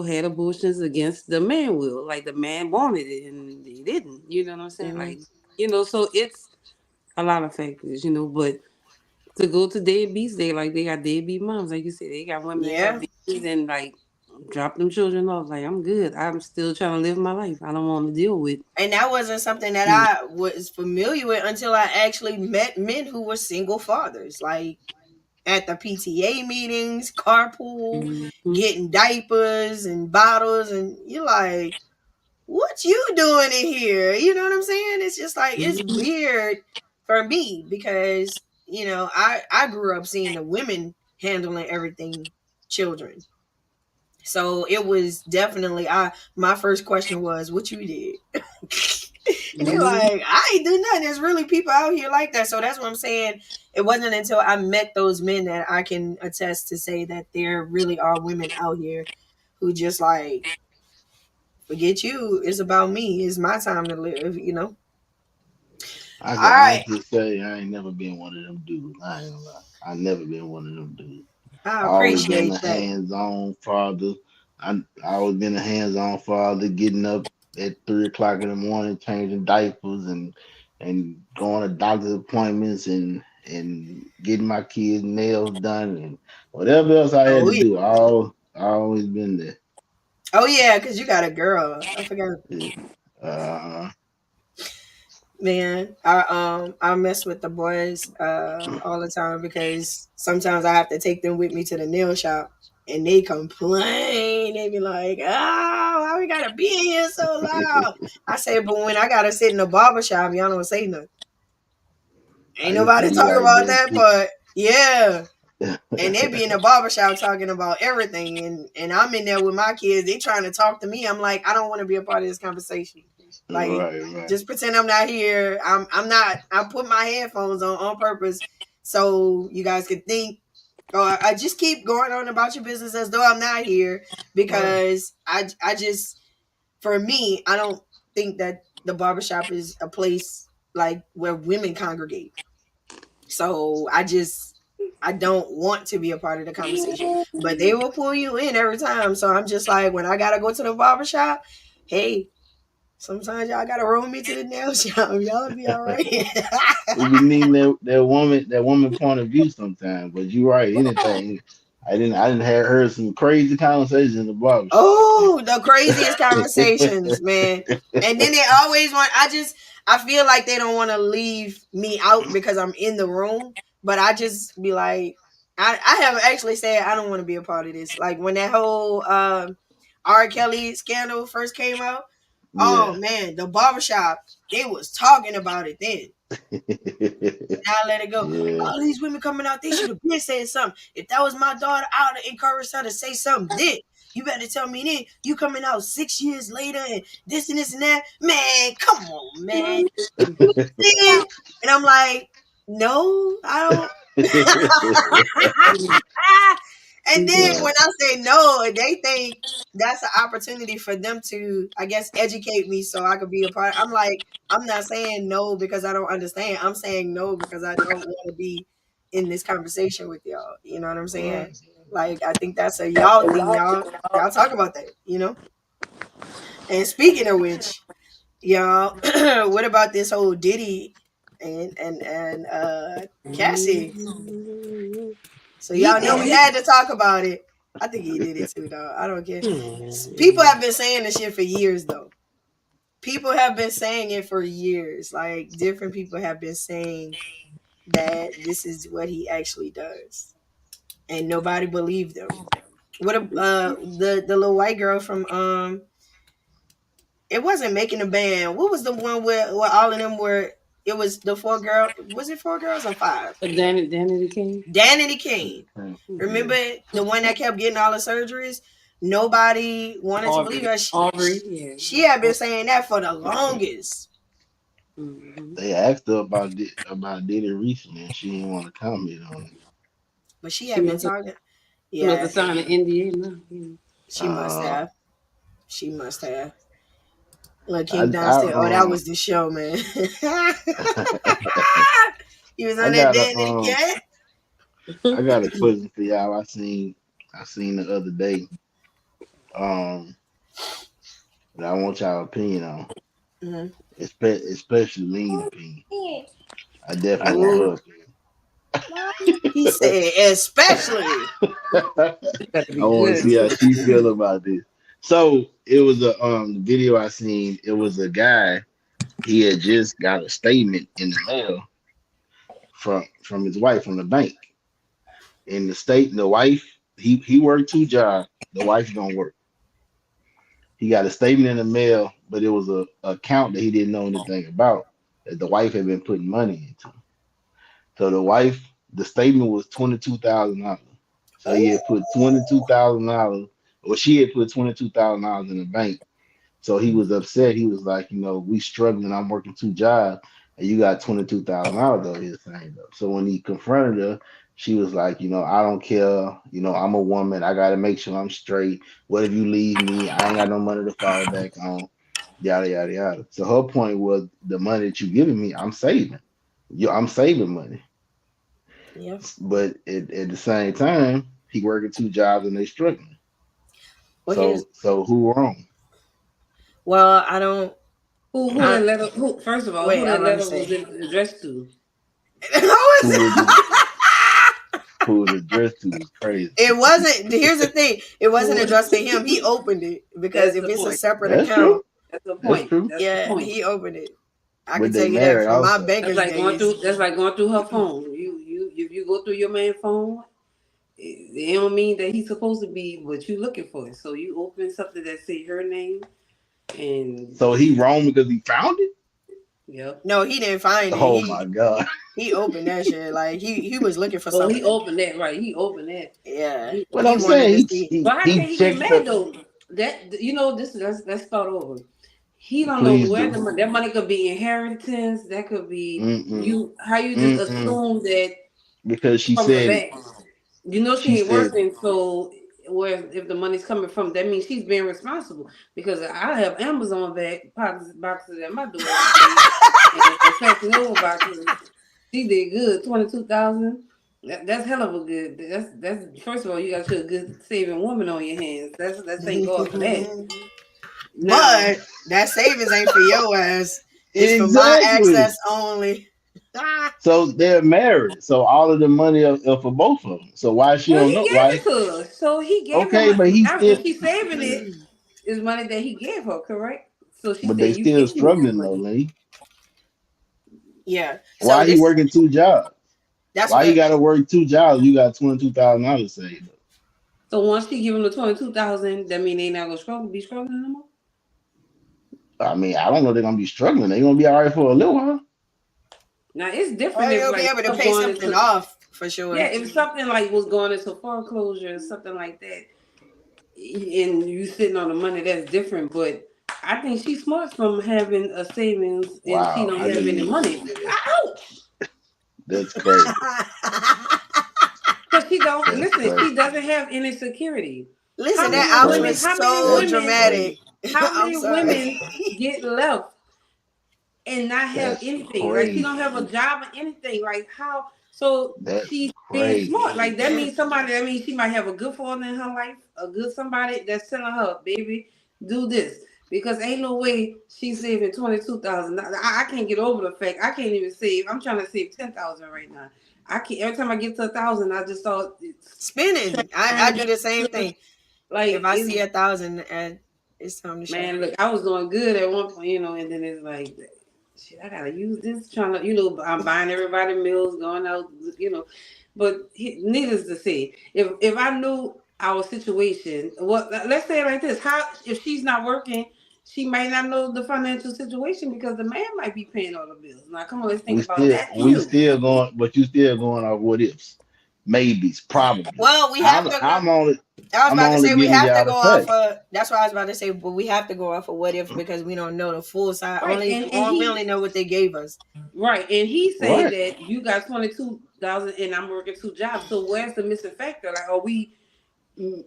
had abortions against the man will, like the man wanted it and they didn't, you know what I'm saying, Mm-hmm. like, so it's a lot of factors, but to go to deadbeats, they like they got deadbeat moms, like you said, they got women that have Yeah. babies and like drop them children off, like I'm good, I'm still trying to live my life, I don't want to deal with. And that wasn't something that I was familiar with until I actually met men who were single fathers. Like at the PTA meetings, carpool, Mm-hmm. getting diapers and bottles, and you're like, what you doing in here? You know what I'm saying? It's just like it's Mm-hmm. weird for me because I grew up seeing the women handling everything, children. So it was definitely my first question was what you did. And they're like, I ain't do nothing. There's really people out here like that. So that's what I'm saying. It wasn't until I met those men that I can attest to say that there really are women out here who just like, forget you. It's about me. It's my time to live, you know? I All can right. honestly say I ain't never been one of them dudes. I ain't gonna lie. I never been one of them dudes. I I always been appreciate a that. hands-on father. I always been a hands-on father, getting up at 3 o'clock in the morning, changing diapers and going to doctor's appointments and getting my kids' nails done and whatever else I had Oh, to yeah. do. I always been there. Oh, yeah, because you got a girl. I forgot. Yeah. Uh, Man, I mess with the boys all the time because sometimes I have to take them with me to the nail shop and they complain. They be like, "Oh, why we gotta be in here so loud?" I say, "But when I gotta sit in the barber shop, y'all don't say nothing. I Ain't used to nobody be talk like about that that too. part." Yeah, and they be in the barbershop talking about everything, and I'm in there with my kids. They trying to talk to me. I'm like, I don't want to be a part of this conversation. Like, Right, right. just pretend I'm not here. I'm not. I put my headphones on purpose so you guys can think. Or I just keep going on about your business as though I'm not here Right. because I just, for me, I don't think that the barbershop is a place like where women congregate. So I don't want to be a part of the conversation. But they will pull you in every time. So I'm just like, when I gotta go to the barber shop, hey, sometimes y'all gotta roll me to the nail shop. Y'all be all right. We be needing that woman point of view sometimes. But you're right. Anything. I didn't have heard some crazy conversations in the barbershop. Oh, the craziest conversations, man. And then they always want, I feel like they don't want to leave me out because I'm in the room. But I just be like, I have actually said I don't want to be a part of this. Like when that whole R. Kelly scandal first came out, oh Yeah. man, the barbershop, they was talking about it then. Now let it go. Yeah. All these women coming out, they should have been saying something. If that was my daughter, I would have encouraged her to say something then. You better tell me then. You coming out 6 years later and this and that. Man, come on, man. And I'm like, no, I don't. And then Right. when I say no, they think that's an opportunity for them to, I guess, educate me so I could be a part. I'm like, I'm not saying no because I don't understand. I'm saying no because I don't want to be in this conversation with y'all. You know what I'm saying? Right. Like, I think that's a y'all thing. Y'all talk about that, you know? And speaking of which, y'all, what about this whole Diddy and Cassie? So He y'all know did we it. had to talk about it. I think he did it too, though. I don't care. People have been saying this shit for years, though. People have been saying it for years. Like different people have been saying that this is what he actually does, and nobody believed them. What the little white girl from it wasn't making a band. What was the one where all of them were? It was the four girl. Was it four girls or five? Danny King. Danity Kane. Yeah. Remember the one that kept getting all the surgeries? Nobody wanted to believe her. Aubrey, yeah. She had been saying that for the longest, Mm-hmm. They asked her about Diddy recently, and she didn't want to comment on it. but she She had been must have talking. she must Yeah, have signed an NDA now. she must Uh, have. She must have. Look, I King Don I said, "Oh, that was the show, man." He was I on that got a Danity Kane. I got a question for y'all. I seen the other day. Um, that I want y'all opinion on, Mhm. especially Lean opinion. I definitely want Oh, her He said, especially. opinion. gotta be I want to good see how too. she feel about this. So it was a video I seen. It was a guy. He had just got a statement in the mail from his wife from the bank. In the state, the wife he worked 2 jobs. The wife don't work. He got a statement in the mail, but it was a account that he didn't know anything about that the wife had been putting money into. So the statement was $22,000. So he Oh, had put $22,000, or she had put $22,000 in the bank, So he was upset. He was like, we struggling. I'm working 2 jobs, and you got $22,000 over here saying though. So when he confronted her, she was like, I don't care. I'm a woman. I got to make sure I'm straight. What if you leave me? I ain't got no money to fall back on. Yada yada yada. So her point was the money that you giving me, I'm saving. I'm saving money. Yep. But at the same time, he working 2 jobs and they struggling. Well, here's So who wrong? well, I don't. Who I, that letter? Who first of all, wait, who I'm that about to letter was say. addressed to? How is Who was it? it? Who was addressed to was crazy. It wasn't. Here's the thing. It wasn't Who? addressed to him. He opened it because That's if the it's a point. separate That's account, true. That's the That's point. true. That's the yeah, point. he opened it. I can But tell they you that married from my also. That's banker's like going days. through. That's like going through her phone. If you go through your man's phone, it don't mean that he's supposed to be what you looking for. So you open something that say her name, and So he wrong because he found it? yep. No, he didn't find it. Oh my God. He opened that shit. Like he was looking for Oh, he something. opened that right. He opened that. Yeah, He, What he I'm wanted to saying, see. he but how he can he get checked the mad though? That this let's start over. He don't know please where do. the money. That money could be inheritance. That could be Mm-mm. you. How you just Mm-mm. assume that Because she from the said bank? You know she she ain't said working, so where if the money's coming from, that means she's being responsible. Because I have Amazon boxes at my door every day, and Fashion Nova boxes. She did good, 22,000. That's hell of a good. That's first of all, you got you a good saving woman on your hands. That's thank God for that. Now, But that savings ain't for your ass. It's for my exactly. access only. Ah, So they're married. So all of the money are for both of them. So why she well, don't he know? gave Why? it to her, so he gave her Okay, but money. he Now, still, if she's saving it, is money that he gave her, correct? So she but said, they "You still give me this struggling though, money." Lee. yeah. So Why he this working 2 jobs? that's Why he what got to work 2 jobs? You got $22,000 saved up. So once she give him the 22,000, that mean they not gonna be struggling no more. I mean, I don't know. They're gonna be struggling. They're gonna be all right for a little while. Now it's different well, if you'll be like able to stuff pay going something into off for yeah, sure. if something like was going into foreclosure or something like that, and you sitting on the money, that's different. But I think she's smart from having a savings and she Wow, don't I have any mean, money. Ouch! that's crazy. Because she don't That's listen. crazy. She doesn't have any security. Listen, How that many ouch women? was Crazy. How many so That's women? dramatic. crazy. How I'm many sorry. women get left and not have That's anything? Like she don't have a crazy. job or anything. Like how? So That's she's being smart. crazy. Like that means somebody. That means she might have a good father in her life, a good somebody that's telling her, "Baby, do this." Because ain't no way she's saving 22,000. I can't get over the fact I can't even save. I'm trying to save 10,000 right now. I can't. Every time I get to 1,000, I just start Spinning. I do the same thing. If like I see it's 1,000 and it's time to shop. man. Look, I was doing good at one point, and then it's like shit, I gotta use this. Trying to, I'm buying everybody meals, going out. But needless to say, if I knew our situation, let's say it like this: how if she's not working, she might not know the financial situation because the man might be paying all the bills. Now, come on, let's think We about still that we too. still going, but you still going off what ifs, maybes, probably. Well, we have I'm to go. I'm only I was I'm about to only say we giving have to y'all go the off facts. of. That's what I was about to say, but we have to go off of what if because we don't know the full side. Right, Only and we only he know what they gave us. right, and he said Right. that you got 22,000, and I'm working 2 jobs. So where's the missing factor? Like, are we mm,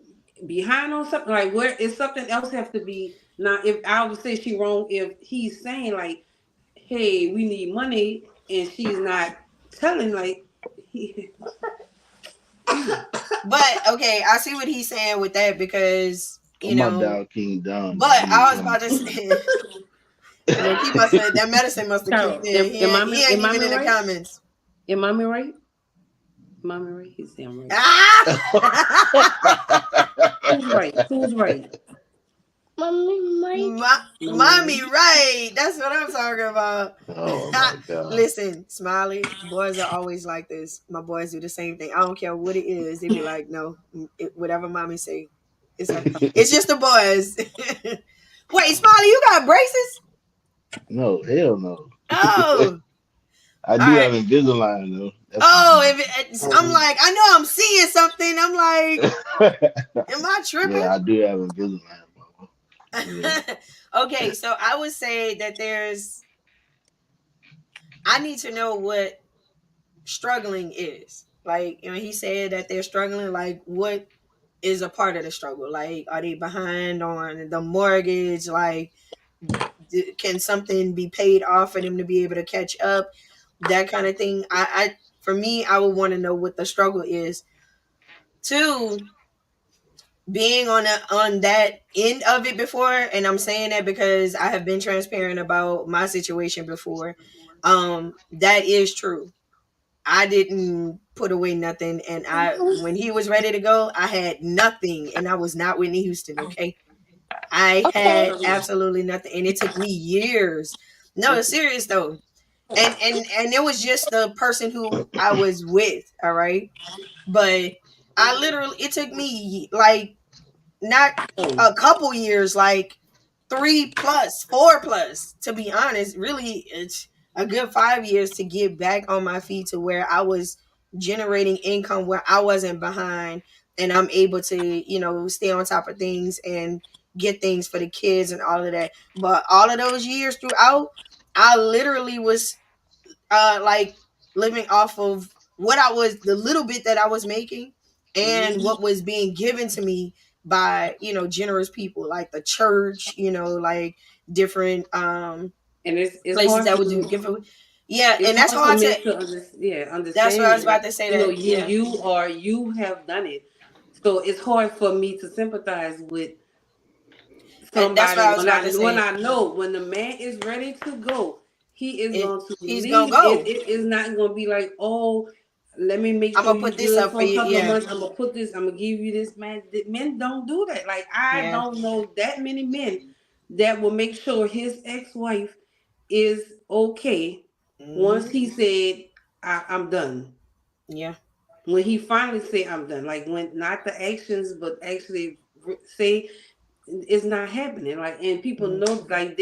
behind on something? Like, where is something else have to be? Now, if I would say she wrong, if he's saying like, "Hey, we need money," and she's not telling, like, he, But okay, I see what he's saying with that because Oh my dog King Don, But man. He I need was about to something. say, look, he must have that medicine must have Carol, kicked in. He ain't am I even in the right? comments. Am I right? Am I right? He's damn right. Ah, Who's right? Who's right? Mommy mommy, right? right? That's what I'm talking about. Oh my God. Listen, Smiley, boys are always like this. My boys do the same thing. I don't care what it is. They be like, no, whatever mommy say, it's just the boys. Wait, Smiley, you got braces? No, hell no. Oh, I all do right. have Invisalign though. Oh, I'm like, I know I'm seeing something. I'm like, That's am I tripping? yeah, I do have Invisalign, bro. Mhm. Okay, so I would say that I need to know what struggling is. Like, he said that they're struggling. Like, what is a part of the struggle? Like, are they behind on the mortgage? Like, can something be paid off for them to be able to catch up? That kind of thing. For me, I would want to know what the struggle is. Two, being on that end of it before, and I'm saying that because I have been transparent about my situation before. That is true. I didn't put away nothing, and I when he was ready to go, I had nothing, and I was not Whitney Houston. Okay, I Okay. had absolutely nothing, and it took me years. No, it's serious though, and it was just the person who I was with. All right, but I literally it took me like not Oh, a couple years, like 3 plus, 4 plus, to be honest. Really, it's a good 5 years to get back on my feet to where I was generating income where I wasn't behind, and I'm able to, stay on top of things and get things for the kids and all of that. But all of those years throughout, I literally was like living off of the little bit that I was making and mhm. what was being given to me by, generous people like the church, like different And it's places hard that for would do me. give away. Yeah, It's and that's hard for hard to me to that's what I understand was it. Like, about to say, you know, that yeah. you have done it, so it's hard for me to sympathize with That's what somebody I was when about to say. I know when the man is ready to go, he is going to He's gonna leave. go. It is not going to be like, oh, let me make I'm sure gonna you put this good up for for a you. couple of Yeah. months. I'm gonna put this. I'm gonna give you this. Man, men don't do that. Like, I Yeah. don't know that many men that will make sure his ex-wife is okay once Hmm. he said, I'm done. Yeah. When he finally said, I'm done, like, when not the actions but actually say it's not happening. Like, and people Hmm. know, like,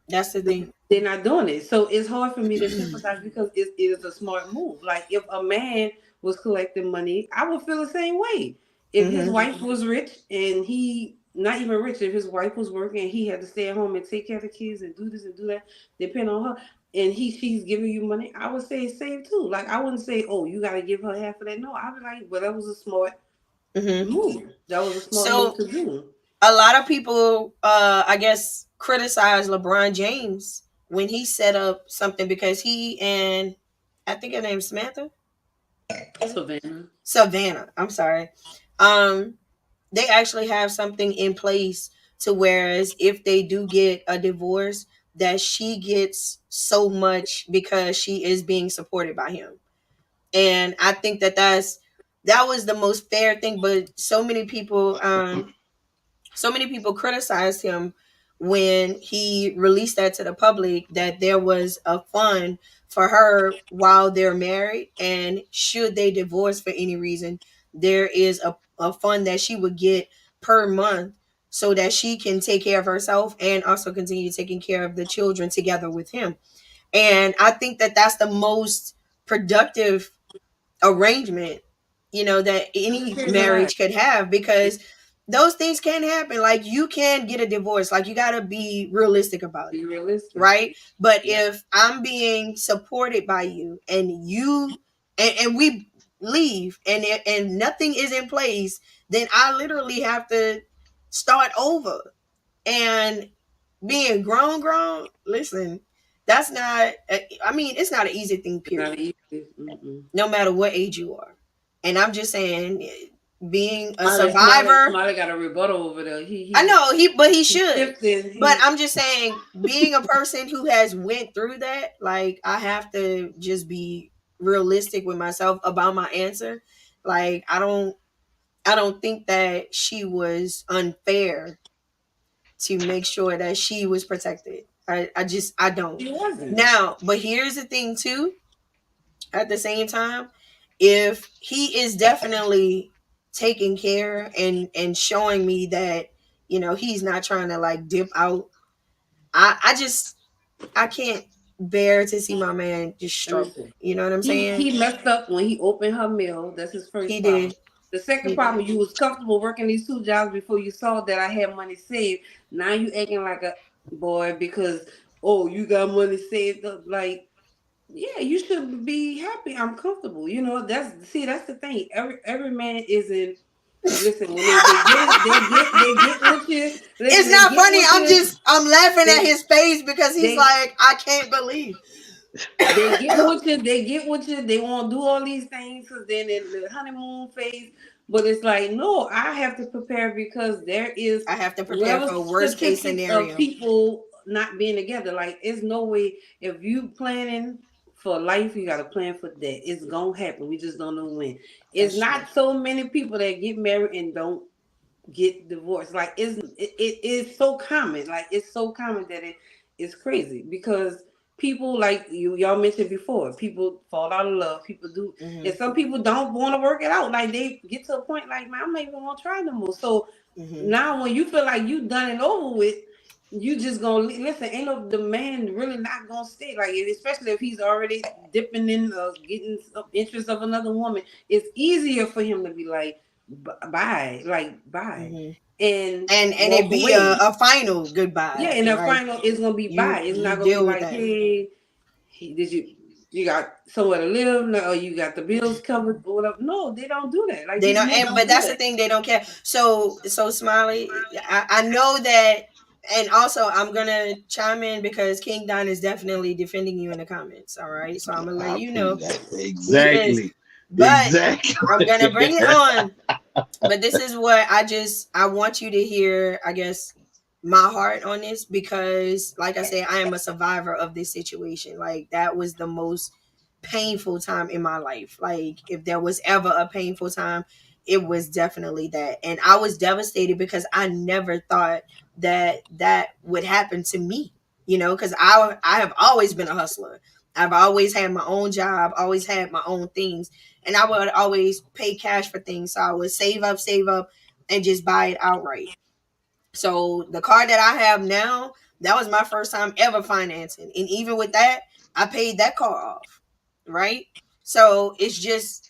That's the thing. they're not doing it. So it's hard for me to sympathize because it is a smart move. Like, if a man was collecting money, I would feel the same way. If his Hmm. wife was rich and he not even rich, if his wife was working and he had to stay at home and take care of the kids and do this and do that, depend on her, and she's giving you money, I would say save too. Like, I wouldn't say, oh, you gotta give her half of that. No, I'd be like, well, that was a smart Hmm. move. That was a smart move So to do. a lot of people, I guess, criticize LeBron James when he set up something because he and I think her name's Samantha. Is it Savannah. Savannah? I'm sorry. Um, they actually have something in place to whereas if they do get a divorce, that she gets so much because she is being supported by him. And I think that was the most fair thing. But so many people criticized him when he released that to the public, that there was a fund for her while they're married, and should they divorce for any reason, there is a fund that she would get per month so that she can take care of herself and also continue taking care of the children together with him. And I think that that's the most productive arrangement, that It any saves a lot. marriage could have, because those things can happen. Like, you can get a divorce. Like, you got to be realistic about it, Be realistic. right? But Yeah. if I'm being supported by you and and we leave, and nothing is in place, then I literally have to start over. And being grown, listen, that's not I mean, it's not an easy thing, It's not period, easy. Mm-mm. no matter what age you are. And I'm just saying, being a Smiley, survivor, Smiley got a rebuttal over there. I know he He should. shifted. But He I'm just saying, being a person who has went through that, like, I have to just be realistic with myself about my answer. Like, I don't think that she was unfair to make sure that she was protected. I don't. he wasn't. Now, but here's the thing too, at the same time, if he is definitely taking care and showing me that, he's not trying to like dip out, I can't bear to see my man just struggle. Listen, You know what I'm saying? he messed up when he opened her mail. That's his first He problem. did. The second problem, you was comfortable working these 2 jobs before you saw that I had money saved. Now you acting like a boy because you got money saved up. Like, yeah, you should be happy. I'm comfortable. That's the thing. Every man isn't. Listen, when they get with you. Listen, It's they not get funny. with you. I'm laughing at They his face because he's they like, I can't believe. they get with you. They get with you. They want to do all these things because then in the honeymoon phase. But it's like, no, I have to prepare because there is I have to prepare level for a worst case statistics of scenario. people not being together. Like, it's no way if you planning for life, you got to plan for that. It's gonna happen. We just don't know when. It's That's true. not so many people that get married and don't get divorced. Like, it is so common. Like, it's so common that it's crazy because people, like y'all mentioned before, people fall out of love. People do, Mm-hmm. and some people don't want to work it out. Like, they get to a point like, man, I'm not even gonna try no more. So Mm-hmm. now when you feel like you done it over with, you just gonna listen. Ain't no the man really not gonna stay. Like, especially if he's already dipping in getting some interest of another woman. It's easier for him to be like, bye, like bye, Mm-hmm. and And it walk be away. a final Yeah, goodbye. and the Like final is gonna be bye. It's you not gonna be deal with like, that. hey, did you got somewhere to live? No, you got the bills covered or whatever. No, they don't do that. Like, They these don't, men but don't do that's the that. thing, they don't care. So Smiley, I know that, and also I'm gonna chime in because King Don is definitely defending you in the comments. All right, so I'm gonna let I you know appreciate that. he is, Exactly. but I'm gonna bring it Exactly. on. But this is what I want you to hear, I guess, my heart on this, because like I said, I am a survivor of this situation. Like, that was the most painful time in my life. Like, if there was ever a painful time, it was definitely that. And I was devastated because I never thought that that would happen to me, because I have always been a hustler. I've always had my own job, always had my own things, and I would always pay cash for things. So I would save up, and just buy it outright. So the car that I have now, that was my first time ever financing. And even with that, I paid that car off. Right? So it's just,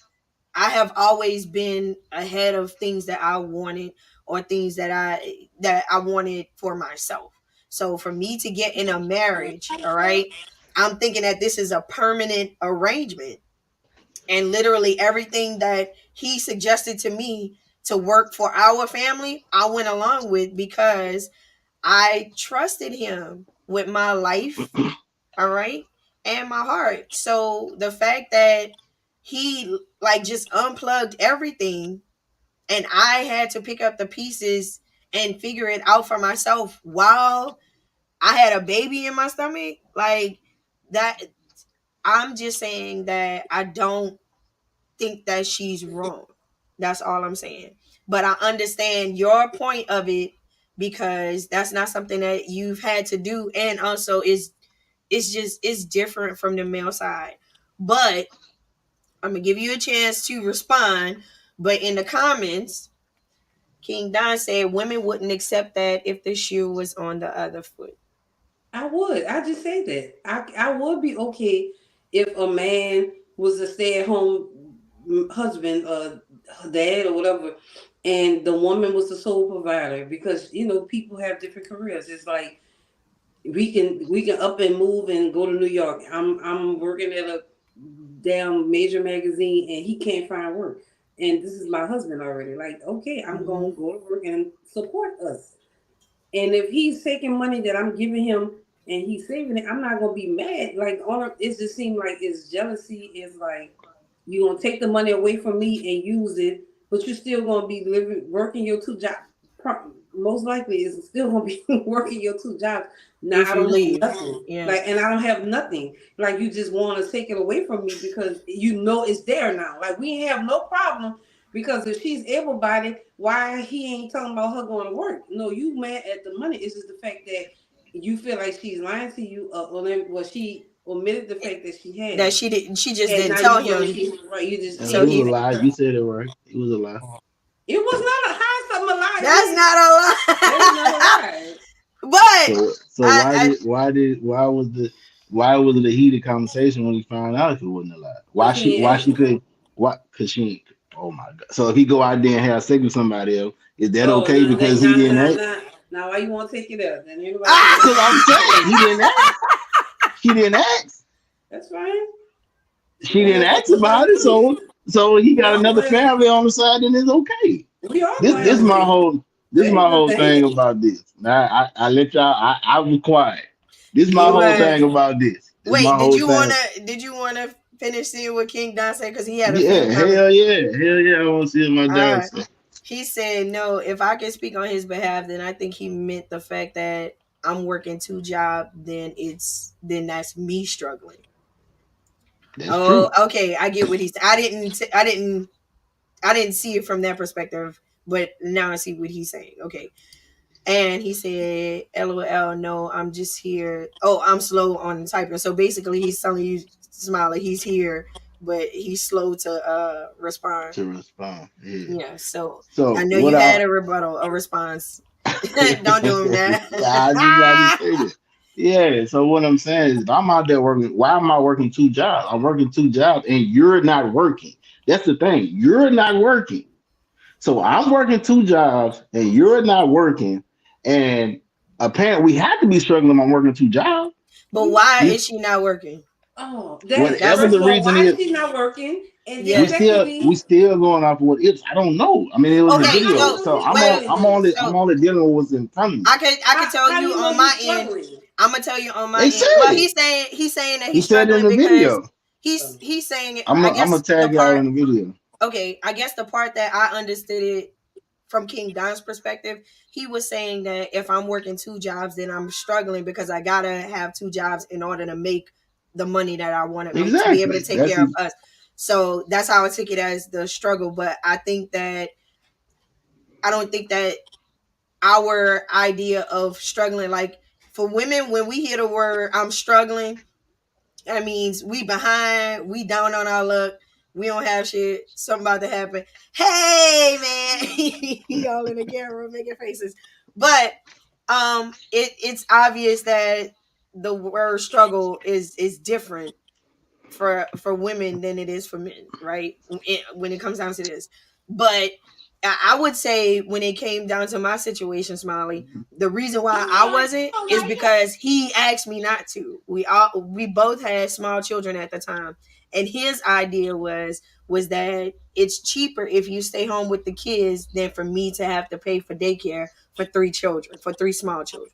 I have always been ahead of things that I wanted, or things that I wanted for myself. So for me to get in a marriage, all right, I'm thinking that this is a permanent arrangement, and literally everything that he suggested to me to work for our family, I went along with, because I trusted him with my life, all right, and my heart. So the fact that he like just unplugged everything, and I had to pick up the pieces and figure it out for myself while I had a baby in my stomach, like that, I'm just saying that I don't think that she's wrong. That's all I'm saying. But I understand your point of it, because that's not something that you've had to do, and also it's different from the male side. But I'm gonna give you a chance to respond. But in the comments, King Don said women wouldn't accept that if the shoe was on the other foot. I would. I just say that. I would be okay if a man was a stay at home husband, dad, or whatever, and the woman was the sole provider, because people have different careers. It's like we can up and move and go to New York. I'm working at a damn major magazine and he can't find work. And this is my husband already. Like, okay, I'm Mm-hmm. gonna go to work and support us. And if he's taking money that I'm giving him and he's saving it, I'm not gonna be mad. Like, it just seems like it's jealousy. It's like, you gonna take the money away from me and use it, but you're still gonna be working your 2 jobs. Most likely, it's still gonna be working your 2 jobs. Now If I you don't have leave, nothing. yeah. Like, and I don't have nothing. Like, you just want to take it away from me because it's there now. Like, we have no problem. Because if she's able-bodied, why he ain't talking about her going to work? No, you mad at the money. It's just the fact that you feel like she's lying to you, or she omitted the fact that she That had. she just And didn't now tell you feel him. like she's right. You just And it So take was a he, it. lie. You said it right. It was a lie. It was not a high something a lie. that's not a It's not a lie. lie. But So I why was it a heated conversation when he found out if it wasn't a lie? Because he Why ain't she asked. could, what, cause she ain't, Oh my God. So if he go out there and have sex with somebody else, is that Oh, okay because he didn't ask? now, why you want to take it up? Then anybody Ah! Because I'm saying he didn't ask. She didn't ask. That's fine. She Don't didn't want to take ask it about it. So he We got all another gonna have, family on the side, and it's okay. we all This gonna have this a my baby. whole this There my ain't whole thing nothing. about this. Now I let y'all. I was quiet. This my You whole thing about this. This my wait, did whole you thing. wanna finish seeing what King Don said? Because he had a few Yeah, comments. hell yeah. I want to see what my All dad right. say. He said, no, if I can speak on his behalf, then I think he meant the fact that I'm working two jobs, then that's me struggling. That's Oh, true. okay. I get what he's I didn't see it from that perspective, but now I see what he's saying. Okay. And he said, LOL, no, I'm just here. Oh, I'm slow on typing. So basically he's telling you, Smiley, he's here, but he's slow to respond. To respond. Yeah. Yeah, so I So know what you I had a rebuttal, a response. Don't do him I just about to that. say that. Yeah. So what I'm saying is, if I'm out there working, why am I working two jobs? I'm working two jobs, and you're not working. That's the thing. You're not working. So I'm working two jobs, and you're not working, and apparently we have to be struggling on working two jobs. But why We, is she not working? Oh, That's whatever first the of all, reason why is is, she not working? And then yeah. we secondly, still going off of what it's. I don't know. I mean, it was a Okay, how video, you so know so he's wait, wait. struggling? I'm So only dealing with what's in front of me. I can tell How you you know on he's my end. struggling? I'm gonna tell you on my They end. Well, said it. he's saying that He he's said it in struggling the because video. he's saying it. I I'm gonna guess the tag y'all part. in the video. Okay, I guess the part that I understood it from King Don's perspective, he was saying that if I'm working two jobs, then I'm struggling because I gotta have two jobs in order to make the money that I want to make to be able to Exactly. take care of us. So that's how I took it as the struggle. But I don't think that our idea of struggling, like for women, when we hear the word I'm struggling, that means we behind, we down on our luck, we don't have shit, something about to happen. Hey man, he all in the camera making faces. But it's obvious that the word struggle is different for women than it is for men, right? When it comes down to this. But I would say when it came down to my situation, Smiley, the reason why I wasn't is because he asked me not to. We both had small children at the time, and his idea was that it's cheaper if you stay home with the kids than for me to have to pay for daycare for three small children.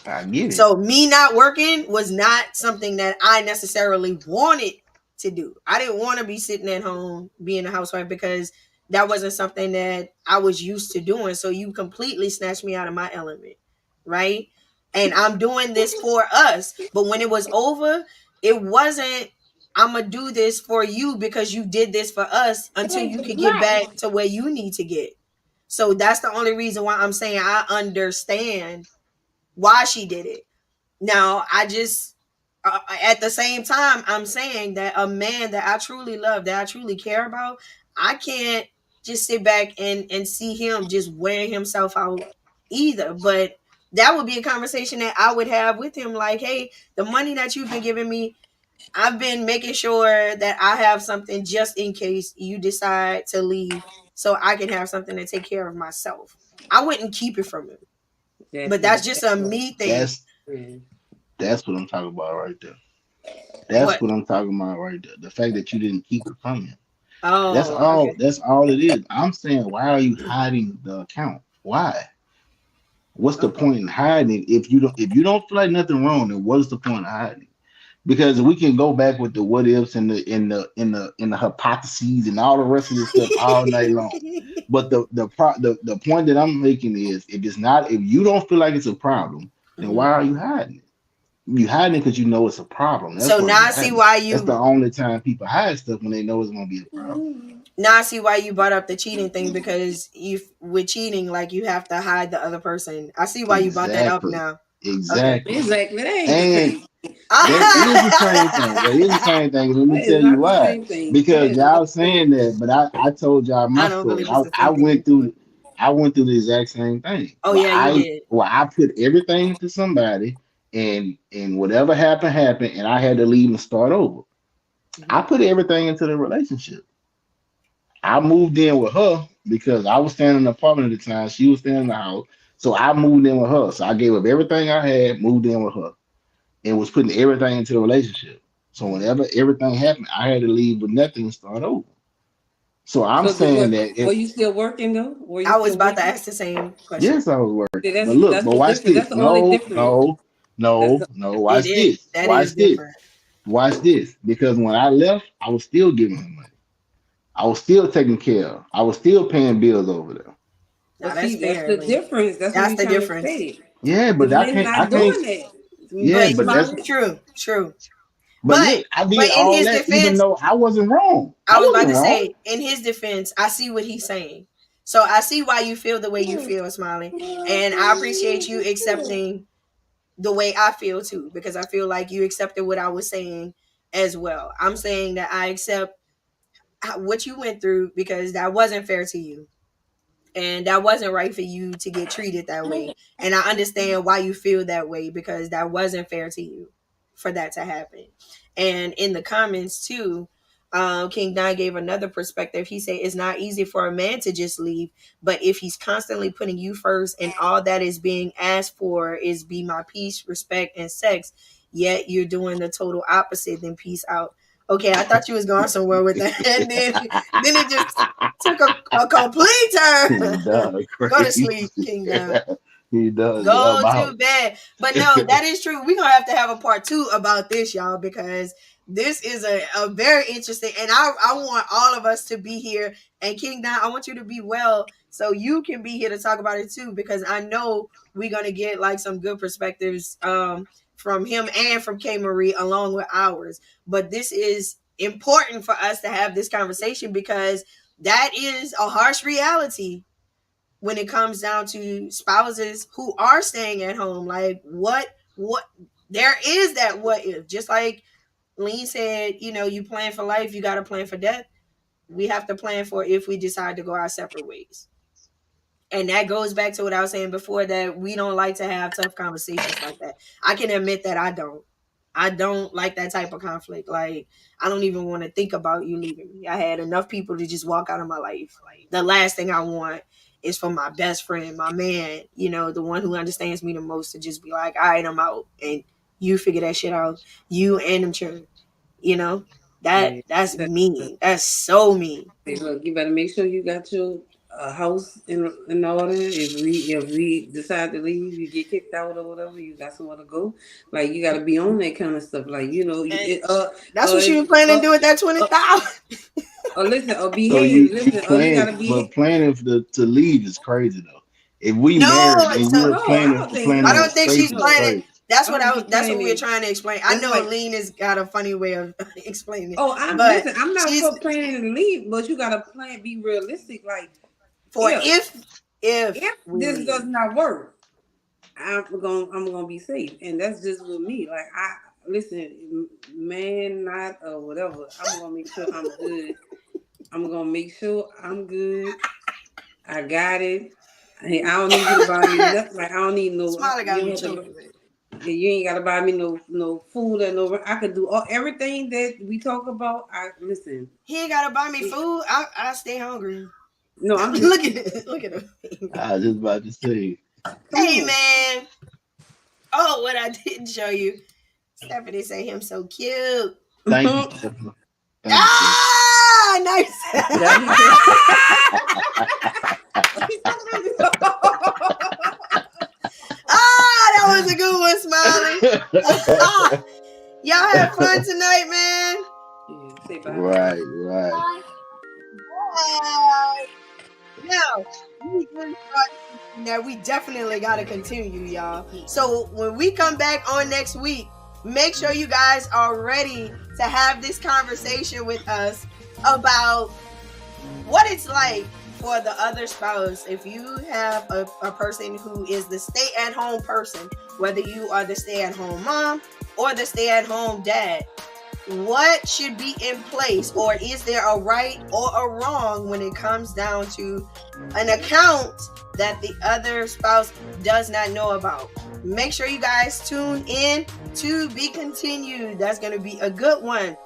I get it. So me not working was not something that I necessarily wanted to do. I didn't want to be sitting at home being a housewife because that wasn't something that I was used to doing. So you completely snatched me out of my element, right? And I'm doing this for us. But when it was over, it wasn't I'm gonna do this for you because you did this for us until you could get back to where you need to get. So that's the only reason why I'm saying I understand why she did it. Now, I just at the same time, I'm saying that a man that I truly love, that I truly care about, I can't just sit back and see him just wearing himself out either. But that would be a conversation that I would have with him. Like, hey, the money that you've been giving me, I've been making sure that I have something just in case you decide to leave, so I can have something to take care of myself. I wouldn't keep it from him, but Exactly. that's just a me thing. That's that's what I'm talking about right there. That's What? what I'm talking about right there. The fact that you didn't keep it from him. That's Oh, all. okay. That's all it is. I'm saying, why are you hiding the account? Why? What's the Okay. point in hiding it if you don't feel like nothing wrong? Then what is the point of hiding? Because we can go back with the what ifs and the hypotheses and all the rest of this stuff all night long. But the point that I'm making is if you don't feel like it's a problem, then Mhm. why are you hiding it? You hiding it because you know it's a problem. That's So why now you I see hiding it. why That's the you only time people hide stuff when they know it's gonna be a problem. now I see why you brought up the cheating thing because you with cheating like you have to hide the other person. I see why you brought that up Exactly. now. Okay. Exactly. Exactly. That ain't the And same. that is the same thing. That is the same thing. Let me That is tell you not the why. same thing. That Because is not y'all the same saying that, but I told y'all my I don't story. believe it's the same thing either. I went through the exact same thing. Oh yeah, you did. I put everything into somebody, and whatever happened, and I had to leave and start over. I Mhm. put everything into the relationship. I moved in with her because I was staying in the apartment at the time. She was staying in the house. So I moved in with her. So I gave up everything I had, moved in with her, and was putting everything into the relationship. So whenever everything happened, I had to leave with nothing and start over. So I'm So saying that were if you still working though? Were you I was still about to working? ask the same question. yes, I was See, working. But look, that's but the watch difference. this. That's the only No, difference. no, That's no, the no. It Watch is. this. That is Watch this. different. Watch this. Because when I left, I was still giving her money. I was still taking care of. I was still paying bills over there. Now But that's see, that's fair, the Lee. difference. That's what That's we're the trying to difference. say. Yeah, The but men I not can't. doing that. Yeah, But Be but that's. smart. true. But But look, I but did in all his that, even defense, though I wasn't wrong. I I was about wasn't to wrong. say, in his defense, I see what he's saying. So I see why you feel the way you feel, Smiley. And I appreciate you accepting the way I feel too, because I feel like you accepted what I was saying as well. I'm saying that I accept what you went through because that wasn't fair to you. And that wasn't right for you to get treated that way. And I understand why you feel that way because that wasn't fair to you for that to happen. And in the comments too, King Don gave another perspective. He said it's not easy for a man to just leave, but if he's constantly putting you first and all that is being asked for is be my peace, respect, and sex, yet you're doing the total opposite, then peace out. Okay, I thought you was going somewhere with that. And then it just took a complete He turn. done Go to crazy. sleep, Kingdom. He done. Yeah, Go I'm to out. bed. But no, that is true. We're gonna have to have a part two about this, y'all, because this is a very interesting, and I want all of us to be here. And King Don, I want you to be well so you can be here to talk about it too, because I know we're gonna get like some good perspectives from him and from K Marie along with ours. But this is important for us to have this conversation because that is a harsh reality when it comes down to spouses who are staying at home. Like what there is that what if, just like Lean said, you plan for life, you got to plan for death. We have to plan for if we decide to go our separate ways. And that goes back to what I was saying before, that we don't like to have tough conversations like that. I can admit that I don't like that type of conflict. Like, I don't even want to think about you leaving me. I had enough people to just walk out of my life. The last thing I want is for my best friend, my man, the one who understands me the most, to just be like, all right, I'm out. And you figure that shit out. You and them children. You know? Yeah. That's mean. That's so mean. Hey, look, you better make sure you got your house in order. If we decide to leave, you get kicked out or whatever, you got somewhere to go. Like you got to be on that kind of stuff. Like And that's what she was planning to do with that 20,000. or listen, or So behave. Listen, or you got to but behave. planning to leave is crazy though. If we No, married and so you're No, I planning don't for think. I planning to don't think stay, she's is No, planning. crazy. That's I what don't be that's what we're planning. trying to explain. I That's know like, Lean has got a funny way of explaining it, oh, but I'm not she's for planning to leave, but you got to plan. Be realistic. Like for if if if we this does leave. not work, I'm gonna be safe, and that's just with me. Like I listen, man, not or whatever. I'm gonna make sure I'm good. I'm gonna make sure I'm good. I got it. Hey, I don't need you to buy me nothing. Like I don't need no. Smiley got You me don't have to. choking. Man. Yeah, you ain't gotta buy me no food or no. I could do everything that we talk about. I listen. He ain't gotta buy me food. I stay hungry. No, I'm just Look at it. Look at him. I was just about to say, come Hey on. man. Oh, what I didn't show you. Stephanie say him so cute. thank you, Stephanie. Thank you, Stephanie. Ah, nice. That he That was a good one, Smiley. Y'all have fun tonight, man. Yeah, say bye. Right. Bye. Now, we definitely got to continue, y'all. So when we come back on next week, make sure you guys are ready to have this conversation with us about what it's like for the other spouse. If you have a person who is the stay-at-home person, whether you are the stay-at-home mom or the stay-at-home dad, what should be in place, or is there a right or a wrong when it comes down to an account that the other spouse does not know about? Make sure you guys tune in to be continued. That's going to be a good one.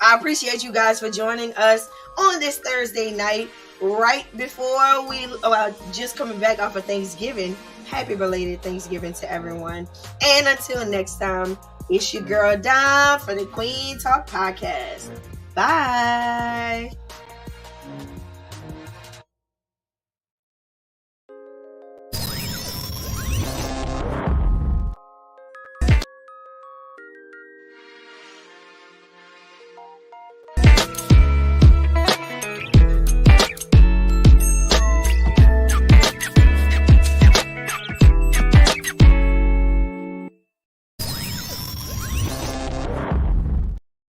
I appreciate you guys for joining us on this Thursday night, right before we just coming back off of Thanksgiving. Happy belated Thanksgiving to everyone. And until next time, it's your girl Dom for the Queen Talk Podcast. Bye.